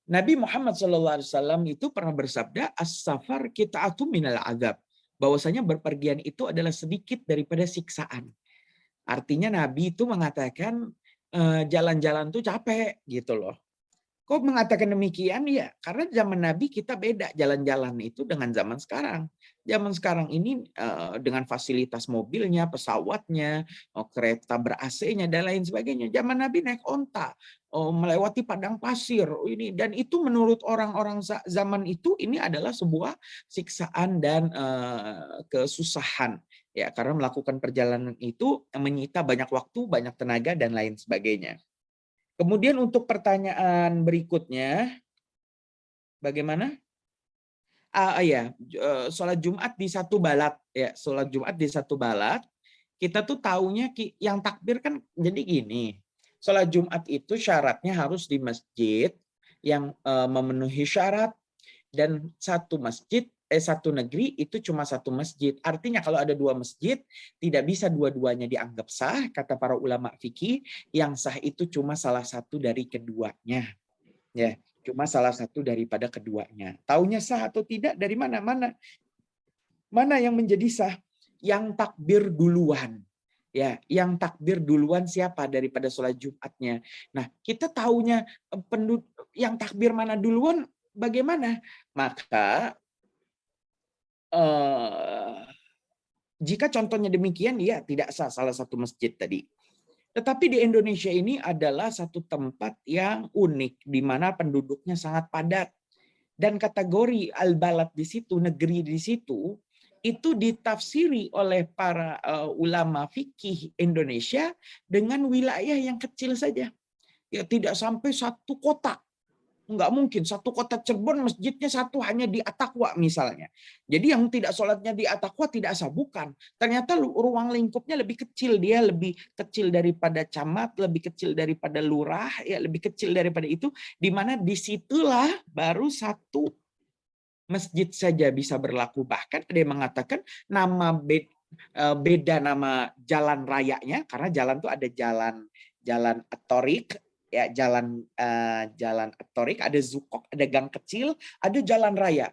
Nabi Muhammad SAW itu pernah bersabda, as-safar qita'atun minal azab. Bahwasanya berpergian itu adalah sedikit daripada siksaan. Artinya Nabi itu mengatakan jalan-jalan tuh capek gitu loh. Kok mengatakan demikian? Ya, karena zaman Nabi kita beda jalan-jalan itu dengan zaman sekarang. Zaman sekarang ini dengan fasilitas mobilnya, pesawatnya, kereta ber-AC-nya dan lain sebagainya. Zaman Nabi naik onta, melewati padang pasir. Ini dan itu menurut orang-orang zaman itu ini adalah sebuah siksaan dan kesusahan. Ya, karena melakukan perjalanan itu menyita banyak waktu, banyak tenaga dan lain sebagainya. Kemudian untuk pertanyaan berikutnya, bagaimana? Ya, sholat Jumat di satu balat, ya, sholat Jumat di satu balat. Kita tuh taunya yang takbir kan jadi gini. Sholat Jumat itu syaratnya harus di masjid yang memenuhi syarat, dan satu negeri itu cuma satu masjid. Artinya kalau ada 2 masjid, tidak bisa dua-duanya dianggap sah, kata para ulama fikih. Yang sah itu cuma salah satu dari keduanya. Ya, cuma salah satu daripada keduanya. Taunya sah atau tidak dari mana? Mana yang menjadi sah? Yang takbir duluan. Ya, yang takbir duluan siapa daripada sholat Jumatnya. Nah, kita taunya yang takbir mana duluan bagaimana? Maka jika contohnya demikian, ya tidak sah salah satu masjid tadi. Tetapi di Indonesia ini adalah satu tempat yang unik, di mana penduduknya sangat padat. Dan kategori al-balad di situ, negeri di situ, itu ditafsiri oleh para ulama fikih Indonesia dengan wilayah yang kecil saja. Ya, tidak sampai satu kota. Nggak mungkin satu kota Cirebon masjidnya satu hanya di Atakwa misalnya. Jadi yang tidak sholatnya di Atakwa tidak sah, bukan. Ternyata ruang lingkupnya lebih kecil, dia lebih kecil daripada camat, lebih kecil daripada lurah, ya lebih kecil daripada itu. Di mana disitulah baru satu masjid saja bisa berlaku. Bahkan ada yang mengatakan nama beda nama jalan rayanya, karena jalan itu ada jalan Atorik, ya jalan Atorik, ada Zukok, ada gang kecil, ada jalan raya.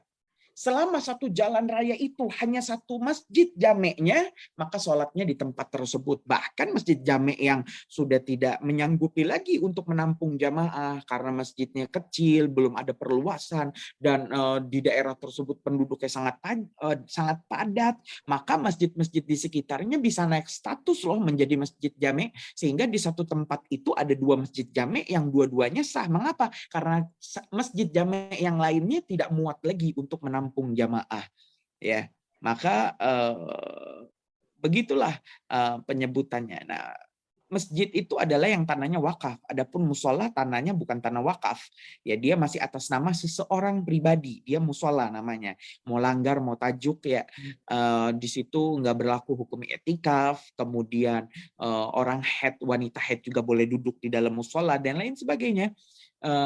Selama satu jalan raya itu hanya satu masjid jameknya, maka sholatnya di tempat tersebut. Bahkan masjid jamek yang sudah tidak menyanggupi lagi untuk menampung jamaah karena masjidnya kecil, belum ada perluasan, dan di daerah tersebut penduduknya sangat padat, maka masjid-masjid di sekitarnya bisa naik status loh menjadi masjid jamek, sehingga di satu tempat itu ada 2 masjid jamek yang dua-duanya sah. Mengapa? Karena masjid jamek yang lainnya tidak muat lagi untuk menampung jamaah, ya. Maka begitulah penyebutannya. Nah, masjid itu adalah yang tanahnya wakaf. Adapun musola tanahnya bukan tanah wakaf. Ya, dia masih atas nama seseorang pribadi. Dia musola namanya. Mau langgar, mau tajuk, ya di situ nggak berlaku hukum etikaf. Kemudian orang wanita haid juga boleh duduk di dalam musola dan lain sebagainya.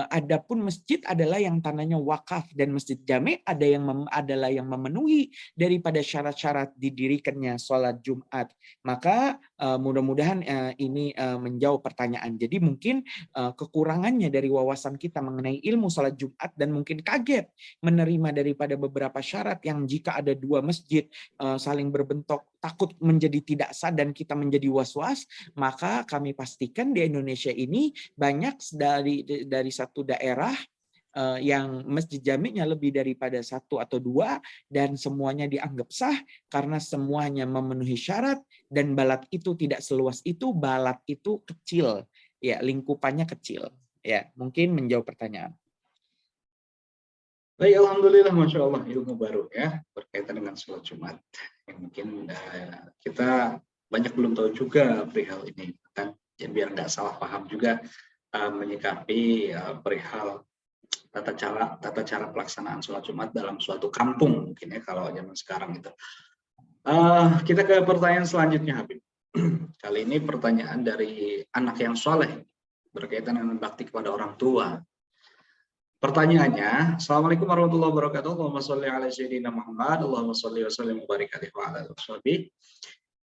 Adapun masjid adalah yang tanahnya wakaf, dan masjid jami adalah yang memenuhi daripada syarat-syarat didirikannya sholat Jumat. Maka mudah-mudahan ini menjawab pertanyaan. Jadi mungkin kekurangannya dari wawasan kita mengenai ilmu sholat Jumat, dan mungkin kaget menerima daripada beberapa syarat yang jika ada dua masjid saling berbentuk takut menjadi tidak sah dan kita menjadi was-was. Maka kami pastikan di Indonesia ini banyak dari satu daerah yang masjid jaminya lebih daripada satu atau dua, dan semuanya dianggap sah karena semuanya memenuhi syarat, dan balat itu tidak seluas itu, balat itu kecil, ya lingkupannya kecil. Ya, mungkin menjawab pertanyaan. Baik, alhamdulillah, masya Allah, ilmu baru ya berkaitan dengan sholat Jumat. Yang mungkin kita banyak belum tahu juga perihal ini, kan? Ya, biar nggak salah paham juga menyikapi perihal tata cara pelaksanaan sholat Jumat dalam suatu kampung, mungkin ya kalau zaman sekarang itu. Kita ke pertanyaan selanjutnya, Habib. Kali ini pertanyaan dari anak yang soleh berkaitan dengan bakti kepada orang tua. Pertanyaannya, Assalamualaikum warahmatullahi wabarakatuh. Allahumma sholli ala sayyidina Muhammad, Allahumma sholli wa sallim wa barik alaihi wa ala alihi.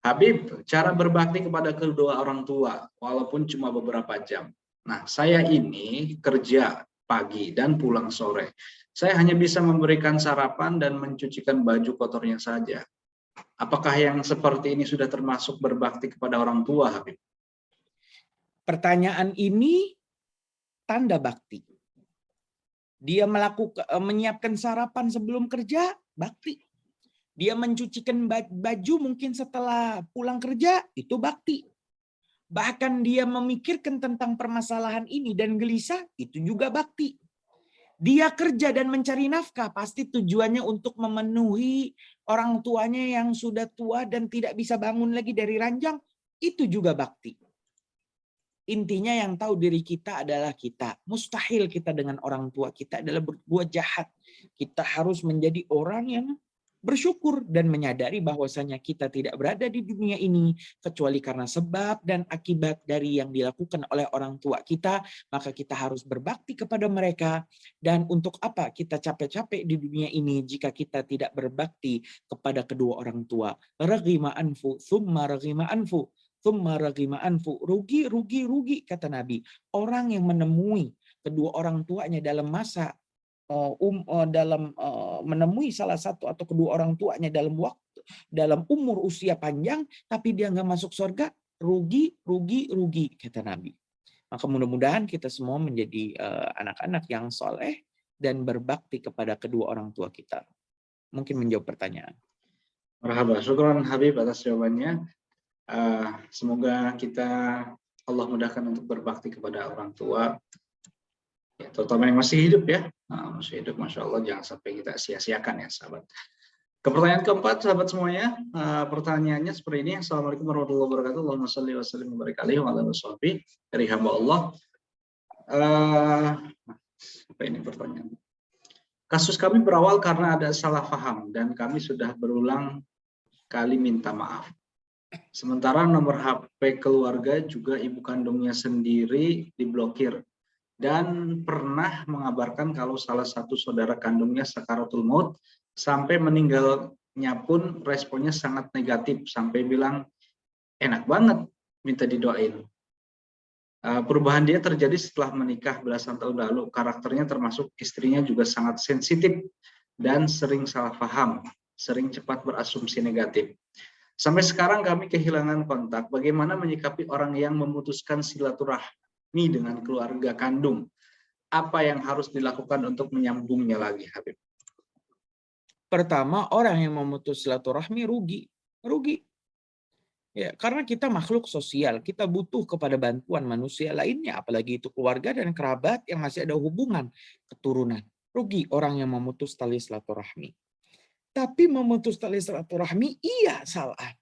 Habib, cara berbakti kepada kedua orang tua walaupun cuma beberapa jam. Nah, saya ini kerja pagi dan pulang sore. Saya hanya bisa memberikan sarapan dan mencucikan baju kotornya saja. Apakah yang seperti ini sudah termasuk berbakti kepada orang tua, Habib? Pertanyaan ini tanda bakti. Dia menyiapkan sarapan sebelum kerja, bakti. Dia mencucikan baju mungkin setelah pulang kerja, itu bakti. Bahkan dia memikirkan tentang permasalahan ini dan gelisah, itu juga bakti. Dia kerja dan mencari nafkah, pasti tujuannya untuk memenuhi orang tuanya yang sudah tua dan tidak bisa bangun lagi dari ranjang, itu juga bakti. Intinya yang tahu diri kita adalah kita. Mustahil kita dengan orang tua kita adalah berbuat jahat. Kita harus menjadi orang yang bersyukur dan menyadari bahwasanya kita tidak berada di dunia ini kecuali karena sebab dan akibat dari yang dilakukan oleh orang tua kita. Maka kita harus berbakti kepada mereka. Dan untuk apa kita capek-capek di dunia ini jika kita tidak berbakti kepada kedua orang tua? Raghima anfu, thumma raghima anfu. Rugi, rugi, rugi, kata Nabi. Orang yang menemui kedua orang tuanya dalam masa menemui salah satu atau kedua orang tuanya dalam umur usia panjang, tapi dia nggak masuk surga, rugi, rugi, rugi, kata Nabi. Maka mudah-mudahan kita semua menjadi anak-anak yang soleh dan berbakti kepada kedua orang tua kita. Mungkin menjawab pertanyaan. Marhaba, syukran Habib atas jawabannya. Semoga kita Allah mudahkan untuk berbakti kepada orang tua, ya, terutama yang masih hidup ya. Masih hidup, masya Allah, jangan sampai kita sia-siakan ya, sahabat. Ke pertanyaan keempat, sahabat semuanya. Pertanyaannya seperti ini. Assalamualaikum warahmatullahi wabarakatuh. Allahumma sholli wa sallim wa barik alaihi wa ala alihi. Dari hamba Allah. Apa ini pertanyaan? Kasus kami berawal karena ada salah paham dan kami sudah berulang kali minta maaf. Sementara nomor HP keluarga juga ibu kandungnya sendiri diblokir dan pernah mengabarkan kalau salah satu saudara kandungnya sakaratul maut, sampai meninggalnya pun responnya sangat negatif sampai bilang enak banget minta didoain. Perubahan dia terjadi setelah menikah belasan tahun lalu. Karakternya termasuk istrinya juga sangat sensitif dan sering salah paham, sering cepat berasumsi negatif. Sampai sekarang kami kehilangan kontak. Bagaimana menyikapi orang yang memutuskan silaturahmi dengan keluarga kandung? Apa yang harus dilakukan untuk menyambungnya lagi, Habib? Pertama, orang yang memutus silaturahmi rugi. Rugi. Ya, karena kita makhluk sosial, kita butuh kepada bantuan manusia lainnya, apalagi itu keluarga dan kerabat yang masih ada hubungan keturunan. Rugi orang yang memutus tali silaturahmi. Tapi memutus tali silaturahmi, iya salah.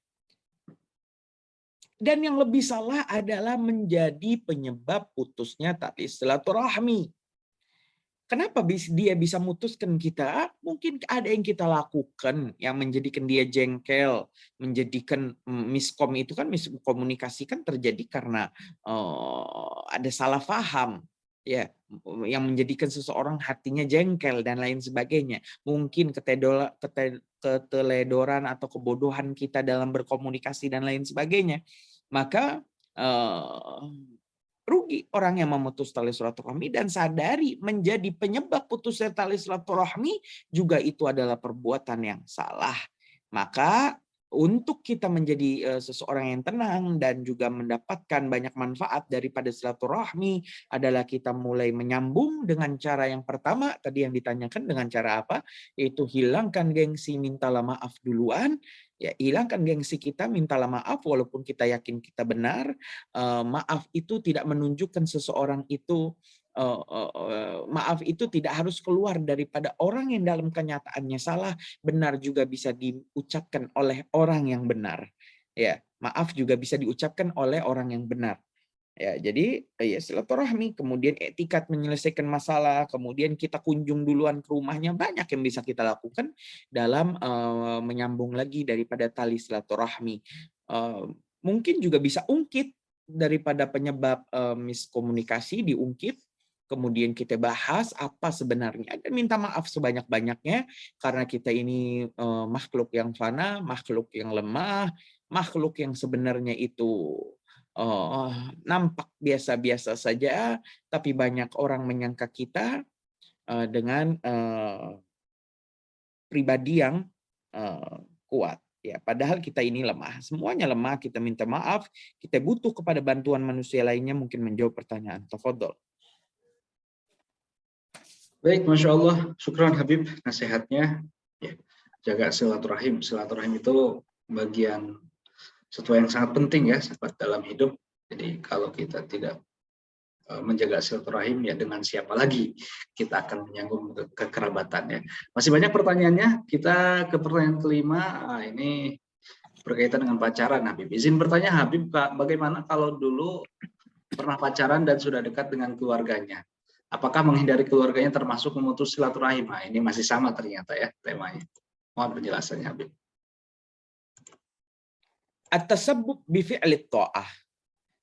Dan yang lebih salah adalah menjadi penyebab putusnya tali silaturahmi. Kenapa dia bisa mutuskan kita? Mungkin ada yang kita lakukan yang menjadikan dia jengkel, menjadikan miskom itu kan miskomunikasi kan terjadi karena ada salah paham. ya, yang menjadikan seseorang hatinya jengkel dan lain sebagainya. Mungkin keteledoran atau kebodohan kita dalam berkomunikasi dan lain sebagainya. Maka rugi orang yang memutus tali silaturahmi, dan sadari menjadi penyebab putusnya tali silaturahmi juga itu adalah perbuatan yang salah. Maka untuk kita menjadi seseorang yang tenang dan juga mendapatkan banyak manfaat daripada silaturahmi adalah kita mulai menyambung dengan cara yang pertama tadi yang ditanyakan, dengan cara apa? Yaitu hilangkan gengsi, mintalah maaf duluan. Ya, hilangkan gengsi kita, mintalah maaf walaupun kita yakin kita benar. Maaf itu tidak menunjukkan seseorang itu maaf itu tidak harus keluar daripada orang yang dalam kenyataannya salah. Benar juga bisa diucapkan oleh orang yang benar. Ya, maaf juga bisa diucapkan oleh orang yang benar. Ya, jadi ya silaturahmi, kemudian etikat menyelesaikan masalah, kemudian kita kunjung duluan ke rumahnya, banyak yang bisa kita lakukan dalam menyambung lagi daripada tali silaturahmi. Mungkin juga bisa ungkit daripada penyebab miskomunikasi, diungkit, kemudian kita bahas apa sebenarnya dan minta maaf sebanyak-banyaknya, karena kita ini makhluk yang fana, makhluk yang lemah, makhluk yang sebenarnya itu nampak biasa-biasa saja, tapi banyak orang menyangka kita dengan pribadi yang kuat. Ya, padahal kita ini lemah. Semuanya lemah, kita minta maaf, kita butuh kepada bantuan manusia lainnya mungkin menjawab pertanyaan. Tafadhol. Baik, Masya Allah. Syukran Habib nasihatnya. Ya, jaga silaturahim. Silaturahim itu bagian sesuatu yang sangat penting ya sahabat dalam hidup. Jadi kalau kita tidak menjaga silaturahim, ya dengan siapa lagi kita akan menyambung kekerabatan ya. Masih banyak pertanyaannya. Kita ke pertanyaan kelima. Ini berkaitan dengan pacaran, Habib. Izin bertanya Habib, bagaimana kalau dulu pernah pacaran dan sudah dekat dengan keluarganya? Apakah menghindari keluarganya termasuk memutus silaturahim? Nah, ini masih sama ternyata ya temanya. Mohon penjelasannya Habib. At-tasabbub bi fi'lit ta'ah.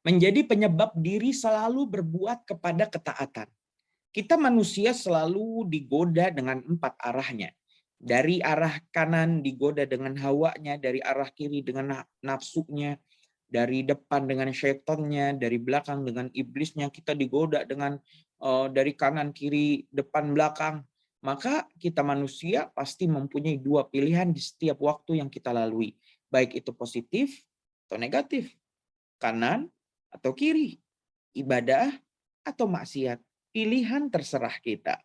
Menjadi penyebab diri selalu berbuat kepada ketaatan. Kita manusia selalu digoda dengan 4 arahnya. Dari arah kanan digoda dengan hawanya, dari arah kiri dengan nafsunya, dari depan dengan syaitannya, dari belakang dengan iblisnya. Kita digoda dengan dari kanan, kiri, depan, belakang. Maka kita manusia pasti mempunyai 2 pilihan di setiap waktu yang kita lalui. Baik itu positif atau negatif. Kanan atau kiri, ibadah atau maksiat, pilihan terserah kita.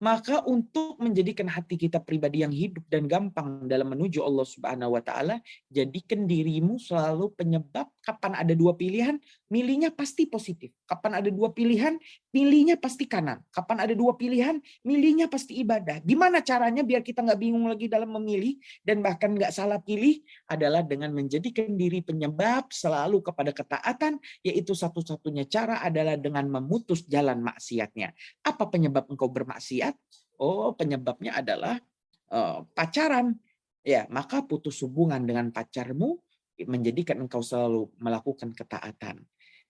Maka untuk menjadikan hati kita pribadi yang hidup dan gampang dalam menuju Allah Subhanahu wa taala, jadikan dirimu selalu penyebab. Kapan ada 2 pilihan, milihnya pasti positif. Kapan ada 2 pilihan, milihnya pasti kanan. Kapan ada 2 pilihan, milihnya pasti ibadah. Gimana caranya biar kita nggak bingung lagi dalam memilih dan bahkan nggak salah pilih? Adalah dengan menjadikan diri penyebab selalu kepada ketaatan, yaitu satu-satunya cara adalah dengan memutus jalan maksiatnya. Apa penyebab engkau bermaksiat? Oh, penyebabnya adalah pacaran. Ya, maka putus hubungan dengan pacarmu menjadikan engkau selalu melakukan ketaatan.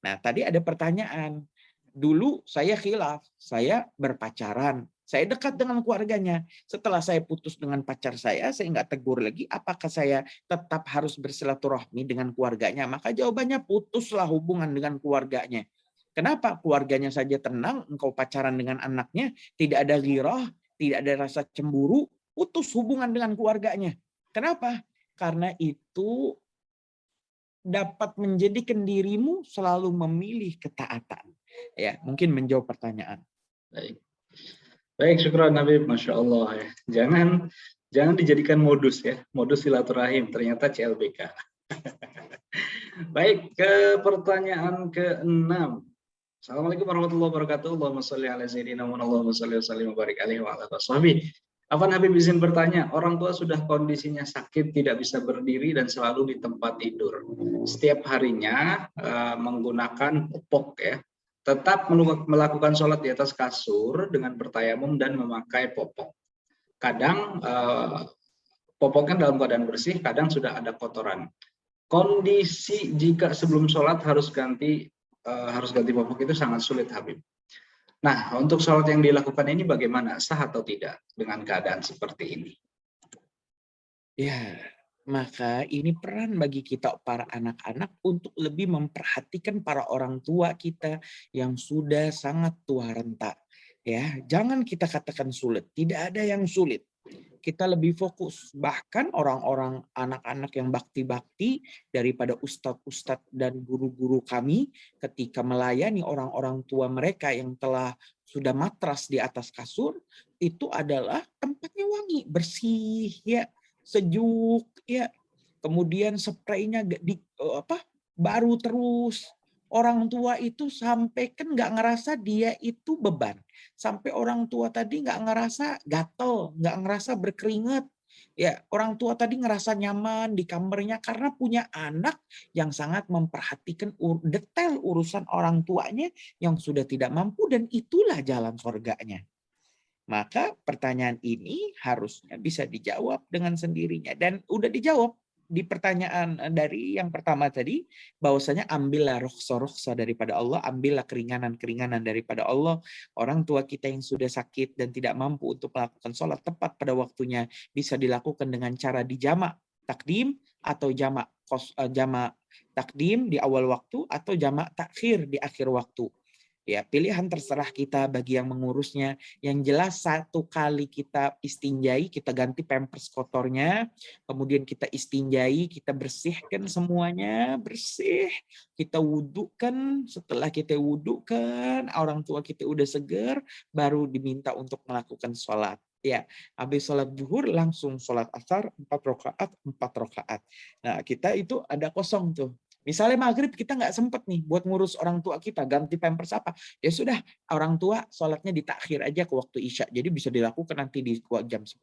Nah, tadi ada pertanyaan. Dulu saya khilaf, saya berpacaran, saya dekat dengan keluarganya. Setelah saya putus dengan pacar saya nggak tegur lagi, apakah saya tetap harus bersilaturahmi dengan keluarganya? Maka jawabannya putuslah hubungan dengan keluarganya. Kenapa? Keluarganya saja tenang, engkau pacaran dengan anaknya, tidak ada ghirah, tidak ada rasa cemburu, putus hubungan dengan keluarganya. Kenapa? Karena itu dapat menjadikan dirimu selalu memilih ketaatan. Ya, mungkin menjawab pertanyaan. Baik. Baik, syukran Habib, Masya Allah ya. Jangan dijadikan modus ya, modus silaturahim, ternyata CLBK. Baik, ke pertanyaan ke-6. Assalamualaikum warahmatullahi wabarakatuh. Allahumma sholli ala sayyidina Muhammad, Allahumma sholli wa sallim wa barik alaihi wa ala washabihi. Afwan Habib izin bertanya, orang tua sudah kondisinya sakit, tidak bisa berdiri dan selalu di tempat tidur. Setiap harinya menggunakan popok ya. Tetap melakukan sholat di atas kasur dengan bertayamum dan memakai popok. Kadang popoknya dalam keadaan bersih, kadang sudah ada kotoran. Kondisi jika sebelum sholat harus ganti harus ganti popok itu sangat sulit, Habib. Nah, untuk sholat yang dilakukan ini bagaimana? Sah atau tidak dengan keadaan seperti ini? Ya, maka ini peran bagi kita para anak-anak untuk lebih memperhatikan para orang tua kita yang sudah sangat tua renta. Ya, jangan kita katakan sulit, tidak ada yang sulit. Kita lebih fokus. Bahkan orang-orang anak-anak yang bakti-bakti daripada ustadz-ustadz dan guru-guru kami ketika melayani orang-orang tua mereka yang telah sudah matras di atas kasur, itu adalah tempatnya wangi, bersih, ya, sejuk, ya. Kemudian spraynya baru terus. Orang tua itu sampai kan nggak ngerasa dia itu beban. Sampai orang tua tadi nggak ngerasa gatel, nggak ngerasa berkeringat. Ya, orang tua tadi ngerasa nyaman di kamarnya karena punya anak yang sangat memperhatikan detail urusan orang tuanya yang sudah tidak mampu, dan itulah jalan surganya. Maka pertanyaan ini harusnya bisa dijawab dengan sendirinya, dan udah dijawab di pertanyaan dari yang pertama tadi, bahwasanya ambillah rukhsah daripada Allah, ambillah keringanan-keringanan daripada Allah. Orang tua kita yang sudah sakit dan tidak mampu untuk melakukan sholat tepat pada waktunya bisa dilakukan dengan cara dijamak takdim atau jamak takdim di awal waktu atau jamak takhir di akhir waktu. Ya, pilihan terserah kita bagi yang mengurusnya. Yang jelas satu kali kita istinjai, kita ganti pampers kotornya, kemudian kita istinjai, kita bersihkan semuanya, bersih. Kita wudukan, setelah kita wudukan, orang tua kita udah seger, baru diminta untuk melakukan sholat. Ya, habis sholat zuhur langsung sholat asar 4 rakaat. Nah, kita itu ada kosong tuh. Misalnya maghrib kita nggak sempet nih buat ngurus orang tua kita, ganti pampers apa. Ya sudah, orang tua sholatnya ditakhir aja ke waktu Isya. Jadi bisa dilakukan nanti di jam 10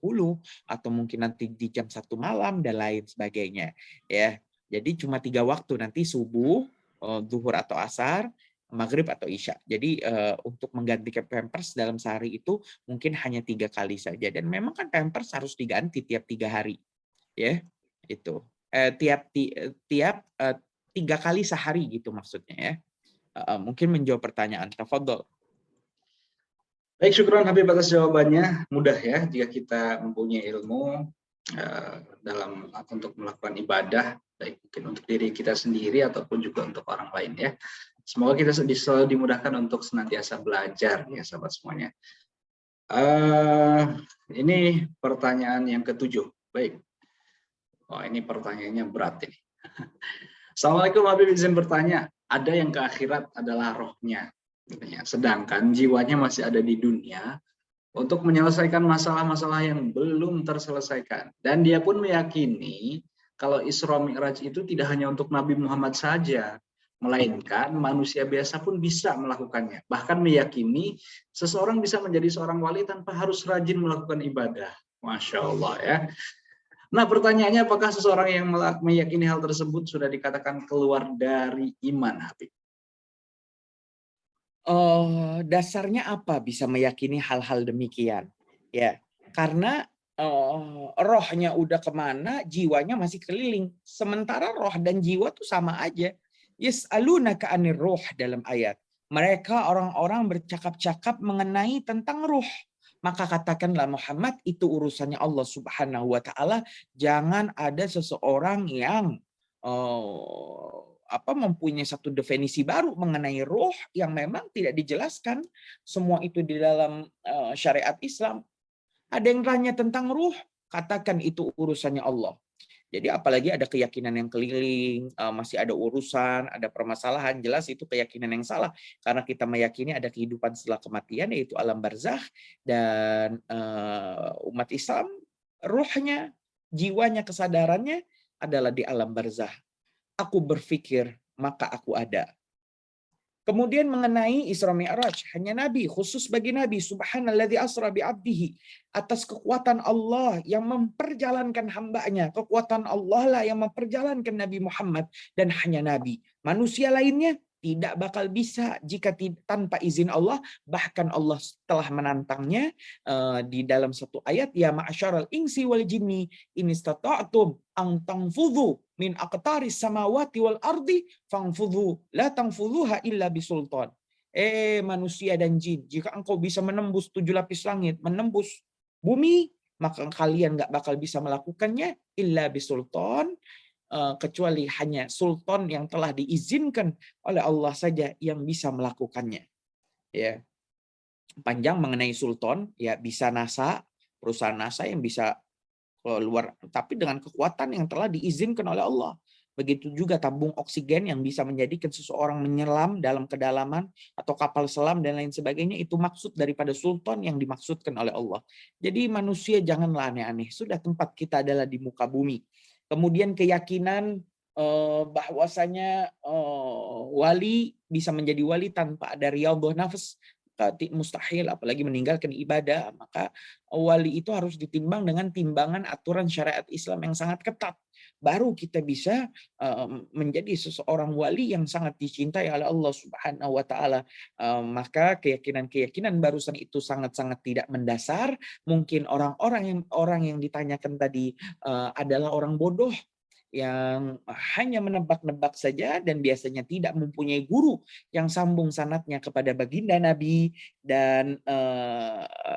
atau mungkin nanti di jam 1 malam dan lain sebagainya. Ya, jadi cuma 3 waktu, nanti subuh, zuhur atau asar, maghrib atau Isya. Jadi untuk mengganti pampers dalam sehari itu mungkin hanya 3 kali saja. Dan memang kan pampers harus diganti tiap 3 hari. Ya, itu. Tiap 3 kali sehari gitu maksudnya ya. Mungkin menjawab pertanyaan. Tafadhol. Baik, syukron Habib atas jawabannya. Mudah ya jika kita mempunyai ilmu dalam untuk melakukan ibadah, baik mungkin untuk diri kita sendiri ataupun juga untuk orang lain ya. Semoga kita selalu dimudahkan untuk senantiasa belajar ya sahabat semuanya. Ini pertanyaan yang ke-7. Baik. Wah, ini pertanyaannya berat ini. Assalamualaikum, Habib izin bertanya. Ada yang ke akhirat adalah rohnya, sedangkan jiwanya masih ada di dunia untuk menyelesaikan masalah-masalah yang belum terselesaikan. Dan dia pun meyakini kalau Isra Mi'raj itu tidak hanya untuk Nabi Muhammad saja, melainkan manusia biasa pun bisa melakukannya. Bahkan meyakini seseorang bisa menjadi seorang wali tanpa harus rajin melakukan ibadah. Masya Allah ya. Nah, pertanyaannya, apakah seseorang yang meyakini hal tersebut sudah dikatakan keluar dari iman, Habib? Dasarnya apa bisa meyakini hal-hal demikian? Ya, karena rohnya udah kemana, jiwanya masih keliling. Sementara roh dan jiwa tuh sama aja. Yas'alunaka 'anir ruh dalam ayat. Mereka orang-orang bercakap-cakap mengenai tentang ruh. Maka katakanlah Muhammad, itu urusannya Allah Subhanahu wa taala. Jangan ada seseorang yang mempunyai satu definisi baru mengenai ruh yang memang tidak dijelaskan semua itu di dalam syariat Islam. Ada yang tanya tentang ruh, katakan itu urusannya Allah. Jadi apalagi ada keyakinan yang keliling, masih ada urusan, ada permasalahan, jelas itu keyakinan yang salah. Karena kita meyakini ada kehidupan setelah kematian, yaitu alam barzakh, dan umat Islam, ruhnya, jiwanya, kesadarannya adalah di alam barzakh. Aku berpikir, maka aku ada. Kemudian mengenai Isra Mi'raj, hanya Nabi, khusus bagi Nabi, subhanalladzi asra bi'abdihi, atas kekuatan Allah yang memperjalankan hambanya, kekuatan Allah lah yang memperjalankan Nabi Muhammad, dan hanya Nabi. Manusia lainnya tidak bakal bisa jika tanpa izin Allah. Bahkan Allah telah menantangnya di dalam satu ayat, ya ma'asyaral insi wal jinni in istata'tum an tanfudhu min aqtaris samawati wal ardi fangfudhu la tanfudhuha illa bisultan. Manusia dan jin, jika engkau bisa menembus 7 lapis langit, menembus bumi, maka kalian nggak bakal bisa melakukannya illa bisultan, kecuali hanya sultan yang telah diizinkan oleh Allah saja yang bisa melakukannya. Ya, panjang mengenai sultan, ya bisa NASA, perusahaan NASA yang bisa keluar, tapi dengan kekuatan yang telah diizinkan oleh Allah. Begitu juga tabung oksigen yang bisa menjadikan seseorang menyelam dalam kedalaman atau kapal selam dan lain sebagainya, itu maksud daripada sultan yang dimaksudkan oleh Allah. Jadi manusia janganlah aneh-aneh, sudah tempat kita adalah di muka bumi. Kemudian keyakinan bahwasanya wali bisa menjadi wali tanpa ada riyadhah nafs, mustahil, apalagi meninggalkan ibadah. Maka wali itu harus ditimbang dengan timbangan aturan syariat Islam yang sangat ketat. Baru kita bisa menjadi seseorang wali yang sangat dicintai oleh Allah Subhanahu wa taala. Maka keyakinan-keyakinan barusan itu sangat-sangat tidak mendasar. Mungkin orang yang ditanyakan tadi adalah orang bodoh yang hanya menebak-nebak saja dan biasanya tidak mempunyai guru yang sambung sanadnya kepada baginda Nabi dan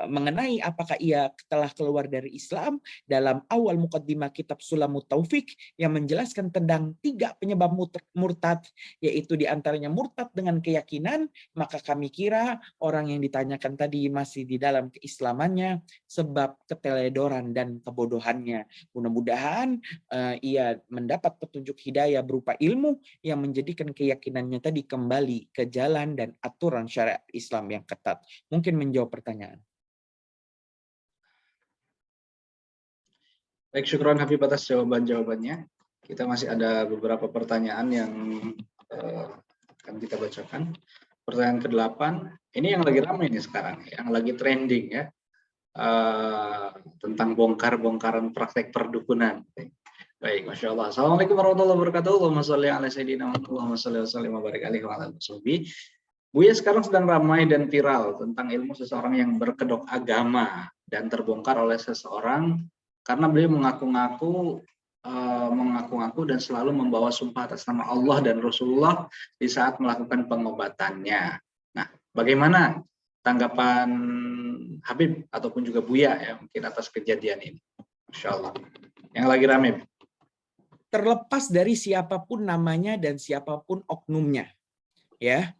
mengenai apakah ia telah keluar dari Islam. Dalam awal mukaddimah kitab Sulamut Taufik yang menjelaskan tentang 3 penyebab murtad, yaitu diantaranya murtad dengan keyakinan, maka kami kira orang yang ditanyakan tadi masih di dalam keislamannya sebab keteledoran dan kebodohannya. Mudah-mudahan ia mendapat petunjuk hidayah berupa ilmu yang menjadikan keyakinannya tadi kembali ke jalan dan aturan syariat Islam yang ketat. Mungkin menjawab pertanyaan. Baik, syukron Habib atas jawaban-jawabannya. Kita masih ada beberapa pertanyaan yang akan kita bacakan. Pertanyaan ke-8, ini yang lagi ramai nih sekarang, yang lagi trending ya, tentang bongkar-bongkaran praktek perdukunan. Baik, Masya Allah. Assalamualaikum warahmatullahi wabarakatuh. Allahumma sholli ala sayyidina Muhammad, Allahumma sholli wa sallim wa barik alaihi wa ala alihi. Buya sekarang sedang ramai dan viral tentang ilmu seseorang yang berkedok agama dan terbongkar oleh seseorang karena beliau mengaku-ngaku dan selalu membawa sumpah atas nama Allah dan Rasulullah di saat melakukan pengobatannya. Nah, bagaimana tanggapan Habib ataupun juga Buya ya mungkin atas kejadian ini? Masya Allah. Yang lagi ramai. Terlepas dari siapapun namanya dan siapapun oknumnya, ya,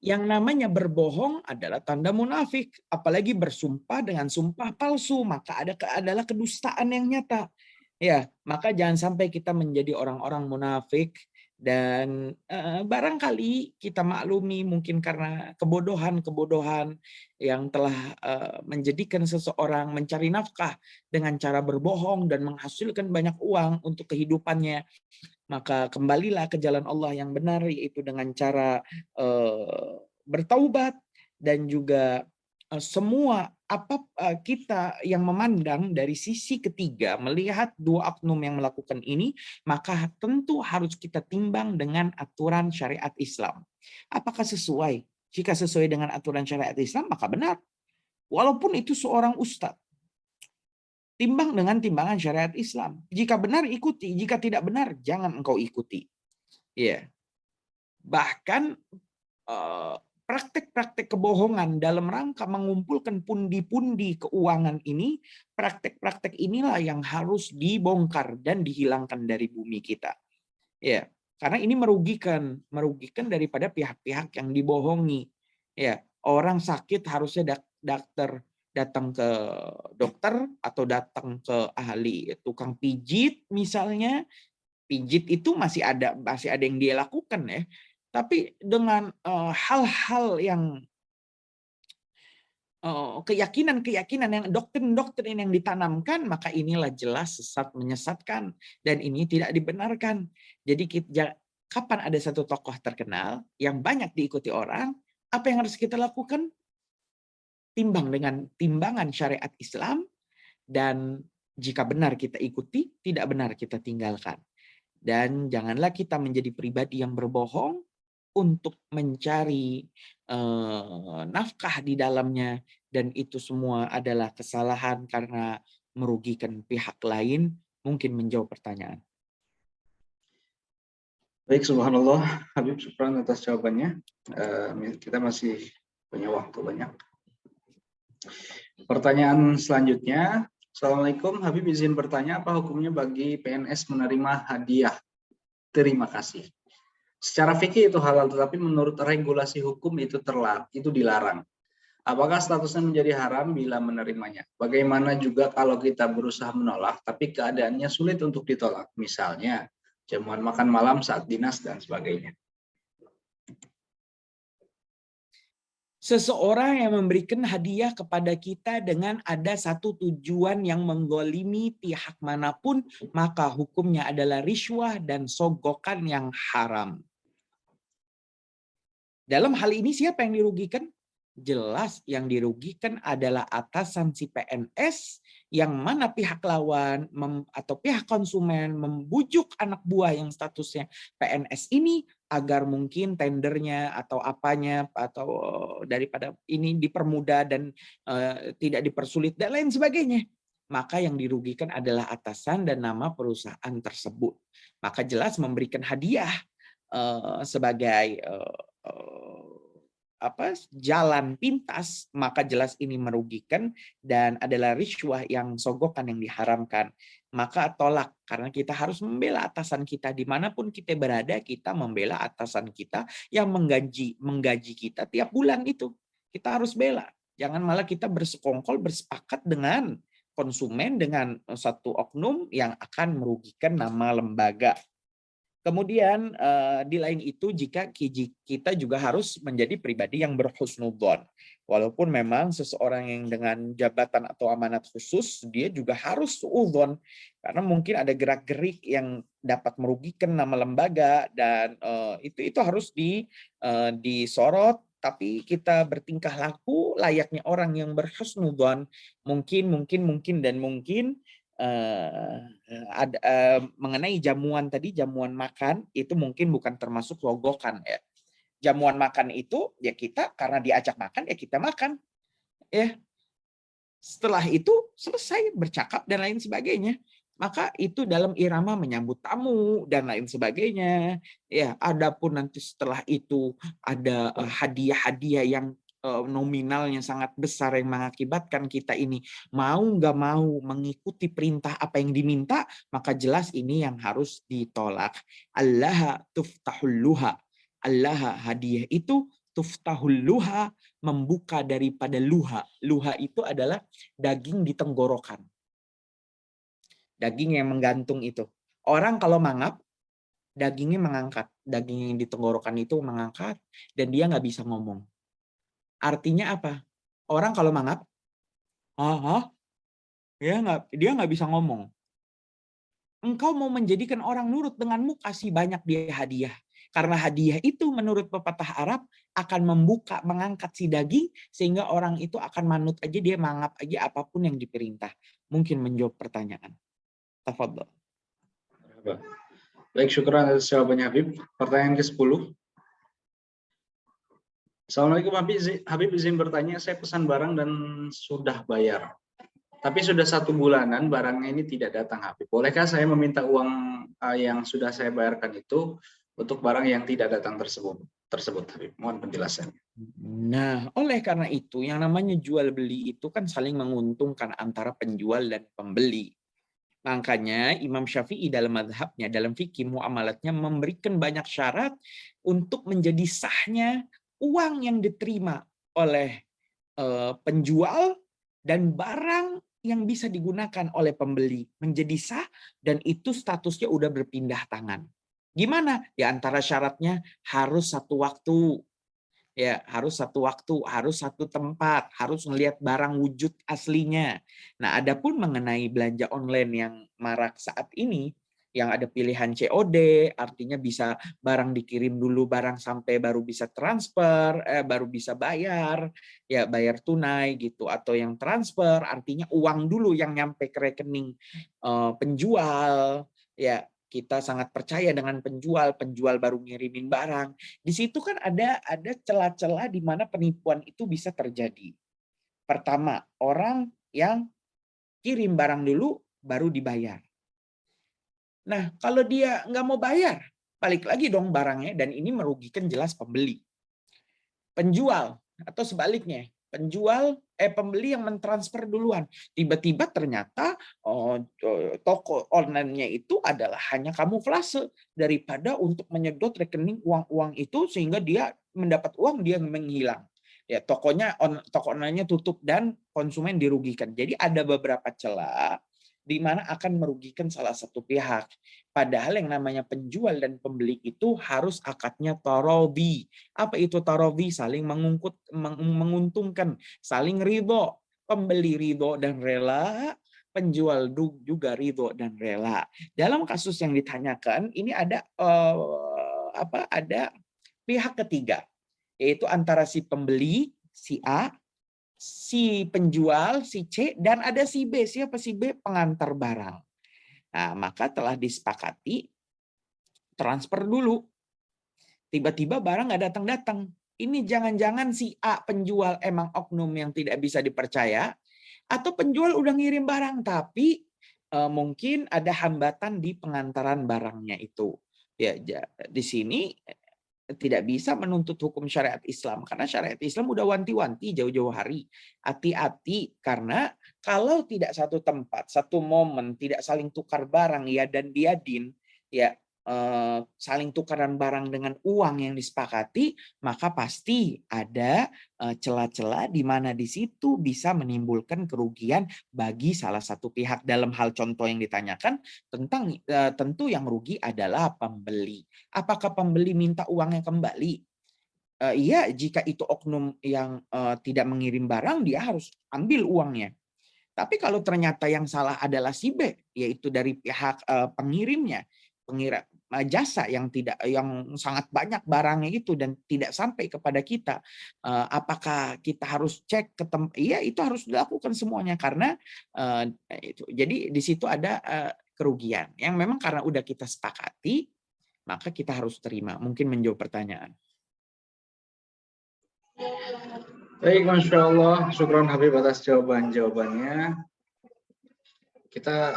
yang namanya berbohong adalah tanda munafik, apalagi bersumpah dengan sumpah palsu, maka adalah kedustaan yang nyata. Ya, maka jangan sampai kita menjadi orang-orang munafik dan barangkali kita maklumi mungkin karena kebodohan yang telah menjadikan seseorang mencari nafkah dengan cara berbohong dan menghasilkan banyak uang untuk kehidupannya. Maka kembalilah ke jalan Allah yang benar, yaitu dengan cara bertaubat dan juga semua kita yang memandang dari sisi ketiga melihat 2 oknum yang melakukan ini, maka tentu harus kita timbang dengan aturan syariat Islam. Apakah sesuai? Jika sesuai dengan aturan syariat Islam maka benar. Walaupun itu seorang ustadz. Timbang dengan timbangan syariat Islam. Jika benar ikuti, jika tidak benar jangan engkau ikuti. Ya. Bahkan praktek-praktek kebohongan dalam rangka mengumpulkan pundi-pundi keuangan ini, praktek-praktek inilah yang harus dibongkar dan dihilangkan dari bumi kita. Ya, karena ini merugikan daripada pihak-pihak yang dibohongi. Ya, orang sakit harusnya datang ke dokter atau datang ke ahli tukang pijit misalnya. Pijit itu masih ada yang dia lakukan ya. Tapi dengan hal-hal yang keyakinan yang doktrin yang ditanamkan, maka inilah jelas sesat menyesatkan dan ini tidak dibenarkan. Jadi kapan ada satu tokoh terkenal yang banyak diikuti orang, apa yang harus kita lakukan? Timbang dengan timbangan syariat Islam, dan jika benar kita ikuti, tidak benar kita tinggalkan. Dan janganlah kita menjadi pribadi yang berbohong untuk mencari nafkah di dalamnya, dan itu semua adalah kesalahan karena merugikan pihak lain, mungkin menjawab pertanyaan. Baik, subhanallah, Habib, syukran atas jawabannya. Kita masih punya waktu banyak. Pertanyaan selanjutnya, Assalamualaikum, Habib izin bertanya, apa hukumnya bagi PNS menerima hadiah terima kasih? Secara fikih itu halal, tetapi menurut regulasi hukum itu dilarang. Apakah statusnya menjadi haram bila menerimanya? Bagaimana juga kalau kita berusaha menolak, tapi keadaannya sulit untuk ditolak? Misalnya, jamuan makan malam saat dinas dan sebagainya. Seseorang yang memberikan hadiah kepada kita dengan ada satu tujuan yang menggolimi pihak manapun, maka hukumnya adalah riswah dan sogokan yang haram. Dalam hal ini siapa yang dirugikan? Jelas yang dirugikan adalah atasan si PNS, yang mana pihak lawan atau pihak konsumen membujuk anak buah yang statusnya PNS ini agar mungkin tendernya atau apanya atau daripada ini dipermudah dan tidak dipersulit dan lain sebagainya. Maka yang dirugikan adalah atasan dan nama perusahaan tersebut. Maka jelas memberikan hadiah sebagai jalan pintas, maka jelas ini merugikan dan adalah riswah yang sogokan yang diharamkan. Maka tolak, karena kita harus membela atasan kita dimanapun kita berada, kita membela atasan kita yang menggaji kita tiap bulan itu. Kita harus bela. Jangan malah kita bersekongkol, bersepakat dengan konsumen, dengan satu oknum yang akan merugikan nama lembaga. Kemudian di lain itu, jika kita juga harus menjadi pribadi yang berhusnudzon. Walaupun memang seseorang yang dengan jabatan atau amanat khusus, dia juga harus suudzon. Karena mungkin ada gerak-gerik yang dapat merugikan nama lembaga, dan itu harus disorot. Tapi kita bertingkah laku layaknya orang yang berhusnudzon. Mungkin mengenai jamuan tadi, jamuan makan itu mungkin bukan termasuk logokan ya. Jamuan makan itu ya kita karena diajak makan ya kita makan ya. Setelah itu selesai bercakap dan lain sebagainya. Maka itu dalam irama menyambut tamu dan lain sebagainya. Ya, adapun nanti setelah itu ada hadiah-hadiah yang nominalnya sangat besar yang mengakibatkan kita ini mau nggak mau mengikuti perintah apa yang diminta, maka jelas ini yang harus ditolak. Allah tuftahul luha. Allah, hadiah itu tuftahul luha, membuka daripada luha. Luha itu adalah daging di tenggorokan. Daging yang menggantung itu. Orang kalau mangap, dagingnya mengangkat. Daging yang di tenggorokan itu mengangkat dan dia nggak bisa ngomong. Artinya apa? Orang kalau mangap, dia nggak bisa ngomong. Engkau mau menjadikan orang nurut denganmu, kasih banyak dia hadiah. Karena hadiah itu menurut pepatah Arab akan membuka, mengangkat si daging, sehingga orang itu akan manut aja, dia mangap aja apapun yang diperintah. Mungkin menjawab pertanyaan. Tafadhol. Baik, syukuran atas jawabannya Habib. Pertanyaan ke-10. Assalamualaikum Habib, izin bertanya, saya pesan barang dan sudah bayar. Tapi sudah 1 bulanan barangnya ini tidak datang, Habib. Bolehkah saya meminta uang yang sudah saya bayarkan itu untuk barang yang tidak datang tersebut, Habib? Mohon penjelasannya. Nah, oleh karena itu, yang namanya jual beli itu kan saling menguntungkan antara penjual dan pembeli. Makanya Imam Syafi'i dalam mazhabnya, dalam fikih muamalatnya memberikan banyak syarat untuk menjadi sahnya uang yang diterima oleh penjual dan barang yang bisa digunakan oleh pembeli menjadi sah, dan itu statusnya udah berpindah tangan. Gimana? Di antara syaratnya harus satu waktu. Ya, harus satu waktu, harus satu tempat, harus melihat barang wujud aslinya. Nah, adapun mengenai belanja online yang marak saat ini, yang ada pilihan COD, artinya bisa barang dikirim dulu, barang sampai baru bisa transfer, baru bisa bayar, ya bayar tunai gitu, atau yang transfer, artinya uang dulu yang nyampe ke rekening penjual, ya. kita sangat percaya dengan penjual baru ngirimin barang. Di situ kan ada celah-celah di mana penipuan itu bisa terjadi. Pertama, orang yang kirim barang dulu baru dibayar. Nah, kalau dia nggak mau bayar, balik lagi dong barangnya, dan ini merugikan jelas pembeli. Penjual atau sebaliknya, pembeli yang mentransfer duluan. Tiba-tiba ternyata toko online-nya itu adalah hanya kamuflase daripada untuk menyedot rekening uang-uang itu sehingga dia mendapat uang, dia menghilang. Ya, toko online-nya tutup dan konsumen dirugikan. Jadi ada beberapa celah di mana akan merugikan salah satu pihak. Padahal yang namanya penjual dan pembeli itu harus akadnya tarodhi. Apa itu tarodhi? Saling menguntungkan, saling ridho. Pembeli ridho dan rela, penjual juga ridho dan rela. Dalam kasus yang ditanyakan, ini ada ada pihak ketiga, yaitu antara si pembeli, si A, si penjual, si C, dan ada si B. Siapa si B? Pengantar barang. Nah, maka telah disepakati transfer dulu. Tiba-tiba barang nggak datang-datang. Ini jangan-jangan si A penjual emang oknum yang tidak bisa dipercaya, atau penjual udah ngirim barang tapi mungkin ada hambatan di pengantaran barangnya itu. Ya, di sini tidak bisa menuntut hukum syariat Islam karena syariat Islam udah wanti-wanti jauh-jauh hari. Hati-hati karena kalau tidak satu tempat, satu momen tidak saling tukar barang ya dan diadin ya saling tukaran barang dengan uang yang disepakati, maka pasti ada celah-celah di mana di situ bisa menimbulkan kerugian bagi salah satu pihak. Dalam hal contoh yang ditanyakan tentang tentu yang rugi adalah pembeli. Apakah pembeli minta uangnya kembali? Iya, jika itu oknum yang tidak mengirim barang, dia harus ambil uangnya. Tapi kalau ternyata yang salah adalah si B, yaitu dari pihak pengirimnya, jasa yang sangat banyak barangnya itu dan tidak sampai kepada kita, apakah kita harus cek ke iya, itu harus dilakukan semuanya karena itu. Jadi di situ ada kerugian yang memang karena udah kita sepakati, maka kita harus terima. Mungkin menjawab pertanyaan. Baik, Masya Allah. Syukron Habib atas jawabannya. Kita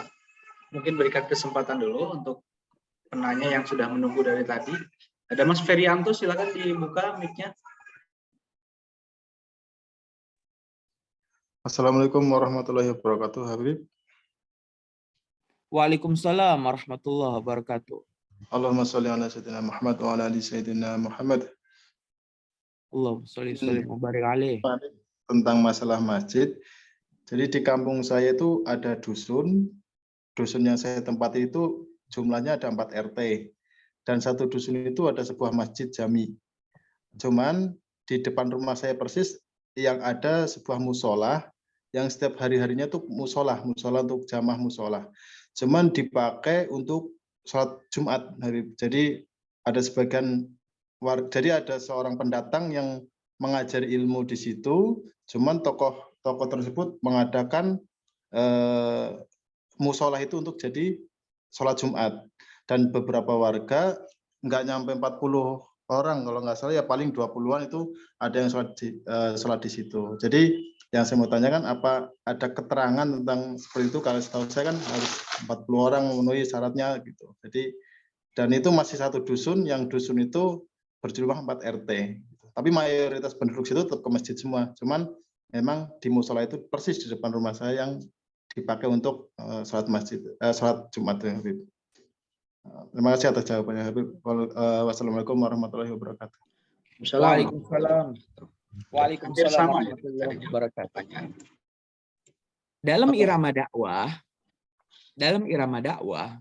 mungkin berikan kesempatan dulu untuk penanya yang sudah menunggu dari tadi. Ada Mas Ferianto, silakan dibuka mic-nya. Assalamualaikum warahmatullahi wabarakatuh, Habib. Waalaikumsalam warahmatullahi wabarakatuh. Allahumma sholli ala sayyidina Muhammad wa ala ali sayyidina Muhammad. Allahumma sholli wa barik alaih. Tentang masalah masjid. Jadi di kampung saya itu ada dusun. Dusun yang saya tempati itu jumlahnya ada 4 RT. Dan satu dusun itu ada sebuah masjid jami. Cuman di depan rumah saya persis yang ada sebuah musola yang setiap hari-harinya tuh musola untuk jamaah musola. Cuman dipakai untuk sholat Jumat. Jadi ada sebagian jadi ada seorang pendatang yang mengajari ilmu di situ. Cuman tokoh tersebut mengadakan musola itu untuk jadi sholat Jumat. Dan beberapa warga nggak nyampe 40 orang kalau nggak salah, ya paling 20-an itu ada yang sholat di situ. Jadi yang saya mau tanyakan, apa ada keterangan tentang seperti itu? Kalau setahu saya kan harus 40 orang memenuhi syaratnya gitu. Jadi dan itu masih satu dusun, yang dusun itu berjumlah 4 RT. Gitu. Tapi mayoritas penduduk situ tetap ke masjid semua. Cuman memang di musola itu persis di depan rumah saya yang dipakai untuk sholat Jumat. Terima kasih atas jawabannya, Habib. Wassalamualaikum warahmatullahi wabarakatuh. Waalaikumsalam. Waalaikumsalam warahmatullahi wabarakatuh. Dalam irama dakwah,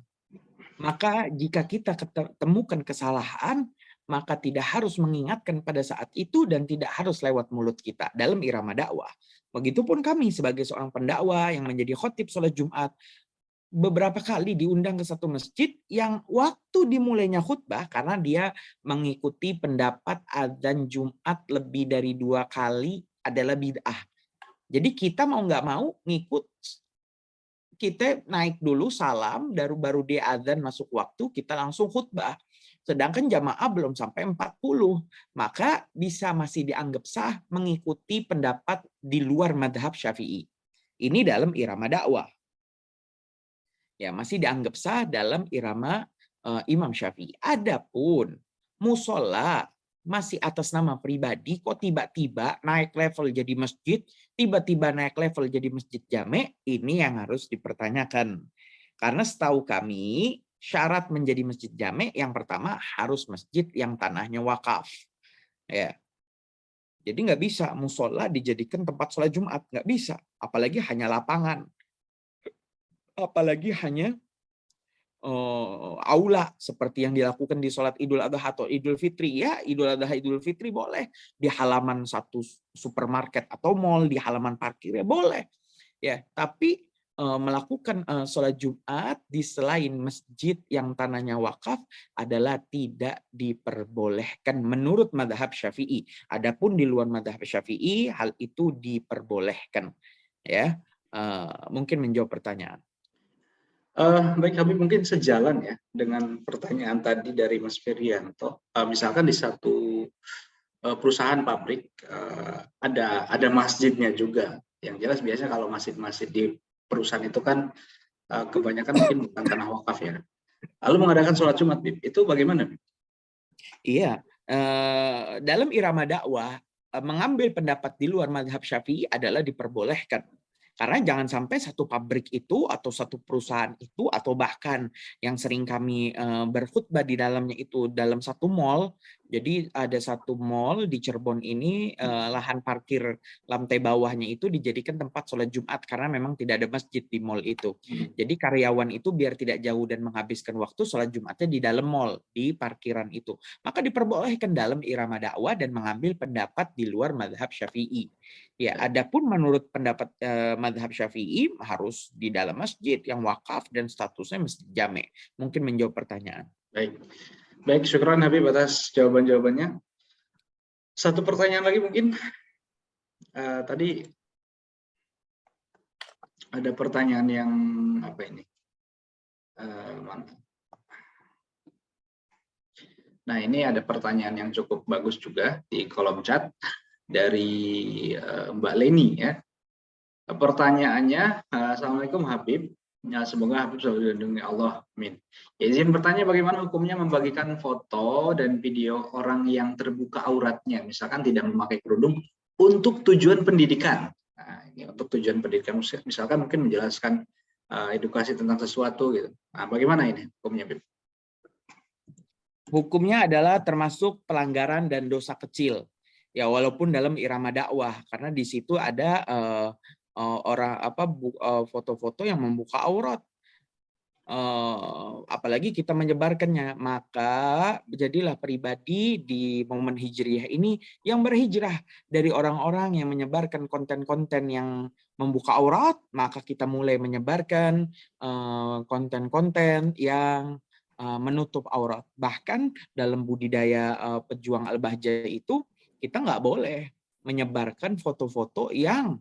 maka jika kita ketemukan kesalahan, maka tidak harus mengingatkan pada saat itu dan tidak harus lewat mulut kita dalam irama dakwah. Begitupun kami sebagai seorang pendakwah yang menjadi khotib sholat Jumat, beberapa kali diundang ke satu masjid yang waktu dimulainya khutbah, karena dia mengikuti pendapat azan Jumat lebih dari 2 kali adalah bid'ah. Jadi kita mau nggak mau ngikut, kita naik dulu salam, baru dia azan masuk waktu, kita langsung khutbah. Sedangkan jamaah belum sampai 40, maka bisa masih dianggap sah mengikuti pendapat di luar madhab Syafi'i. Ini dalam irama dakwah. Ya, masih dianggap sah dalam irama Imam Syafi'i. Adapun musola masih atas nama pribadi, kok tiba-tiba naik level jadi masjid, tiba-tiba naik level jadi masjid jame, ini yang harus dipertanyakan. Karena setahu kami, syarat menjadi masjid jame yang pertama harus masjid yang tanahnya wakaf. Ya. Jadi nggak bisa musola dijadikan tempat sholat Jumat, nggak bisa. Apalagi hanya lapangan, apalagi hanya aula seperti yang dilakukan di sholat Idul Adha atau Idul Fitri. Ya, Idul Adha Idul Fitri boleh di halaman satu supermarket atau mall, di halaman parkir ya boleh. Ya, tapi melakukan sholat Jumat di selain masjid yang tanahnya wakaf adalah tidak diperbolehkan menurut madhab Syafi'i. Adapun di luar madhab Syafi'i hal itu diperbolehkan. Ya, mungkin menjawab pertanyaan. Baik Habib, mungkin sejalan ya dengan pertanyaan tadi dari Mas Ferianto. Misalkan di satu perusahaan pabrik ada masjidnya juga. Yang jelas biasanya kalau masjid-masjid di perusahaan itu kan kebanyakan mungkin bukan tanah wakaf ya. Lalu mengadakan sholat Jumat, Bib, itu bagaimana, Bib? Iya, dalam irama dakwah mengambil pendapat di luar madhab Syafi'i adalah diperbolehkan. Karena jangan sampai satu pabrik itu atau satu perusahaan itu atau bahkan yang sering kami berkhutbah di dalamnya itu dalam satu mall. Jadi ada satu mall di Cirebon ini lahan parkir lantai bawahnya itu dijadikan tempat sholat Jumat karena memang tidak ada masjid di mall itu. Jadi karyawan itu biar tidak jauh dan menghabiskan waktu sholat Jumatnya di dalam mall, di parkiran itu. Maka diperbolehkan dalam irama dakwah dan mengambil pendapat di luar madhab Syafi'i. Ya, adapun menurut pendapat madhab Syafi'i harus di dalam masjid yang wakaf dan statusnya masjid jame. Mungkin menjawab pertanyaan. Baik, syukran Habib atas jawaban-jawabannya. Satu pertanyaan lagi mungkin. Tadi ada pertanyaan yang apa ini? Nah, ini ada pertanyaan yang cukup bagus juga di kolom chat dari Mbak Leni ya. Pertanyaannya, Assalamualaikum Habib. Ya, semoga Habib selalu dilindungi Allah. Amin. Ya, izin bertanya bagaimana hukumnya membagikan foto dan video orang yang terbuka auratnya, misalkan tidak memakai kerudung, untuk tujuan pendidikan. Nah, ini untuk tujuan pendidikan, misalkan mungkin menjelaskan edukasi tentang sesuatu gitu. Nah, bagaimana ini hukumnya, Habib? Hukumnya adalah termasuk pelanggaran dan dosa kecil. Ya, walaupun dalam irama dakwah, karena di situ ada foto-foto yang membuka aurat, apalagi kita menyebarkannya, maka jadilah pribadi di momen hijriah ini yang berhijrah dari orang-orang yang menyebarkan konten-konten yang membuka aurat, maka kita mulai menyebarkan konten-konten yang menutup aurat. Bahkan dalam budidaya pejuang Al-Bahjah itu kita nggak boleh menyebarkan foto-foto yang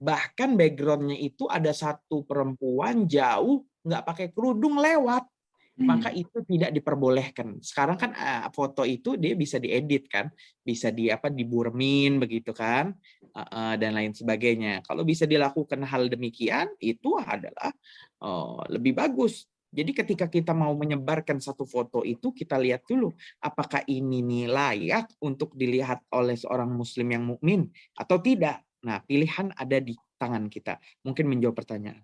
bahkan backgroundnya itu ada satu perempuan jauh nggak pakai kerudung lewat, maka itu tidak diperbolehkan. Sekarang kan foto itu dia bisa diedit kan, bisa diburmin begitu kan, dan lain sebagainya. Kalau bisa dilakukan hal demikian itu adalah lebih bagus. Jadi ketika kita mau menyebarkan satu foto itu kita lihat dulu apakah ini nih layak untuk dilihat oleh seorang muslim yang mukmin atau tidak. Nah, pilihan ada di tangan kita. Mungkin menjawab pertanyaan.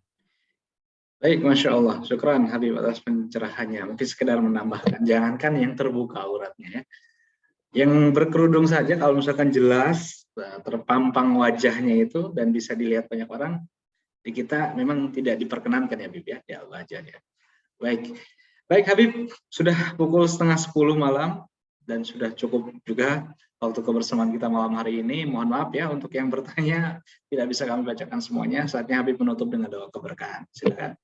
Baik, Masya Allah. Syukran Habib atas pencerahannya. Mungkin sekedar menambahkan, jangankan yang terbuka auratnya ya. Yang berkerudung saja kalau misalkan jelas terpampang wajahnya itu dan bisa dilihat banyak orang, di kita memang tidak diperkenankan ya Habib ya, di Al-Bahjah ya. Baik Habib, sudah pukul 9:30 malam dan sudah cukup juga waktu kebersamaan kita malam hari ini. Mohon maaf ya untuk yang bertanya tidak bisa kami bacakan semuanya. Saatnya Habib menutup dengan doa keberkahan. Silakan.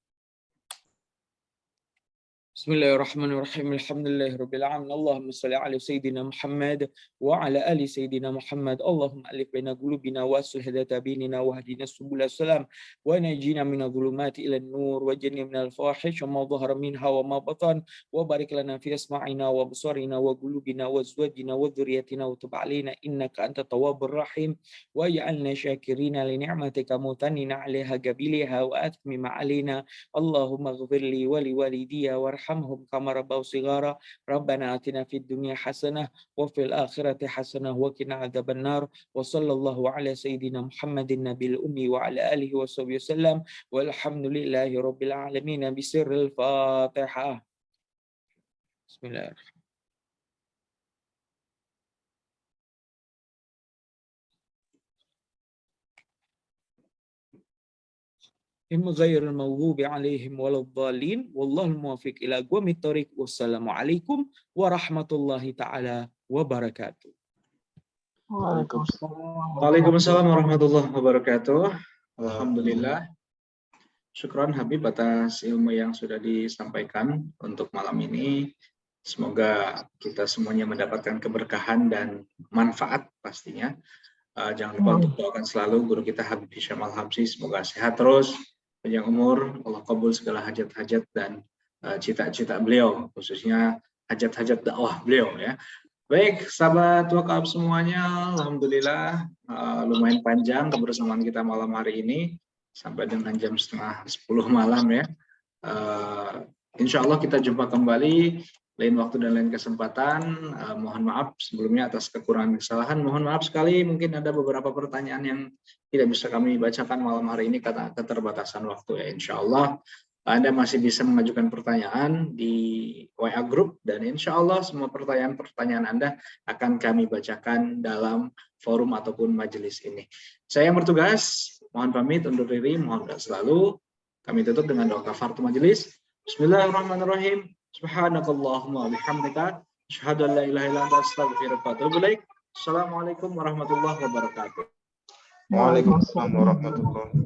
Bismillahirrahmanirrahim. Alhamdulillahirabbil alamin. Allahumma shalli ala sayyidina Muhammad wa ala ali sayyidina Muhammad. Allahumma alif baina qulubina wa aslih dhata bainina wa hdina subulal salam wa najina minadh dhulumati ilan nur wa jannibna minal fawahish wa ma dhahara minha wa ma batan wa barik lana fi asma'ina wa absarina wa qulubina wa azwajina wa dhurriyyatina wa tub alaina innaka antat tawwabur rahim wa ja'alna syakirina li ni'matika mutanina 'alaiha qabiliha wa atmim 'alaina. Allahumma ighfir li wa li walidayya warhamhum kama rabbaw shighara. Rabbana atina fid dunya hasanah wa fil akhirati hasanah wa qina adzabannar. Wa sallallahu ala sayyidina Muhammadin nabiyil ummi wa ala alihi wa sahbihi wasallam. Walhamdulillahi rabbil alamin. Bisirril Fatihah. Bismillahirrahmanirrahim. Ghairil maghdubi alaihim waladdallin wallahul muwaffiq ila aqwamit thoriq. Wassalamualaikum warahmatullahi taala wabarakatuh. Waalaikumsalam warahmatullahi wabarakatuh. Alhamdulillah. Syukran Habib atas ilmu yang sudah disampaikan untuk malam ini. Semoga kita semuanya mendapatkan keberkahan dan manfaat pastinya. Jangan lupa untuk doakan selalu guru kita Habib Hisham Al-Habsyi, semoga sehat terus, panjang umur, Allah kabul segala hajat-hajat dan cita-cita beliau, khususnya hajat-hajat dakwah beliau ya. Baik, sahabat wakaf semuanya, alhamdulillah lumayan panjang kebersamaan kita malam hari ini sampai dengan jam 9:30 malam ya. Insya Allah kita jumpa kembali lain waktu dan lain kesempatan. Mohon maaf sebelumnya atas kekurangan kesalahan. Mohon maaf sekali mungkin ada beberapa pertanyaan yang tidak bisa kami bacakan malam hari ini karena keterbatasan waktu ya. Insya Allah Anda masih bisa mengajukan pertanyaan di WA Group dan insya Allah semua pertanyaan-pertanyaan Anda akan kami bacakan dalam forum ataupun majelis ini. Saya yang bertugas, mohon pamit undur diri, mohon doa selalu. Kami tutup dengan doa kafaratul majelis. Bismillahirrahmanirrahim. Subhanakallahumma bihamdika asyhadu an la ilaha illa anta astaghfiruka wa atubu ilaik. Assalamualaikum warahmatullahi wabarakatuh. Waalaikumsalam warahmatullahi wabarakatuh.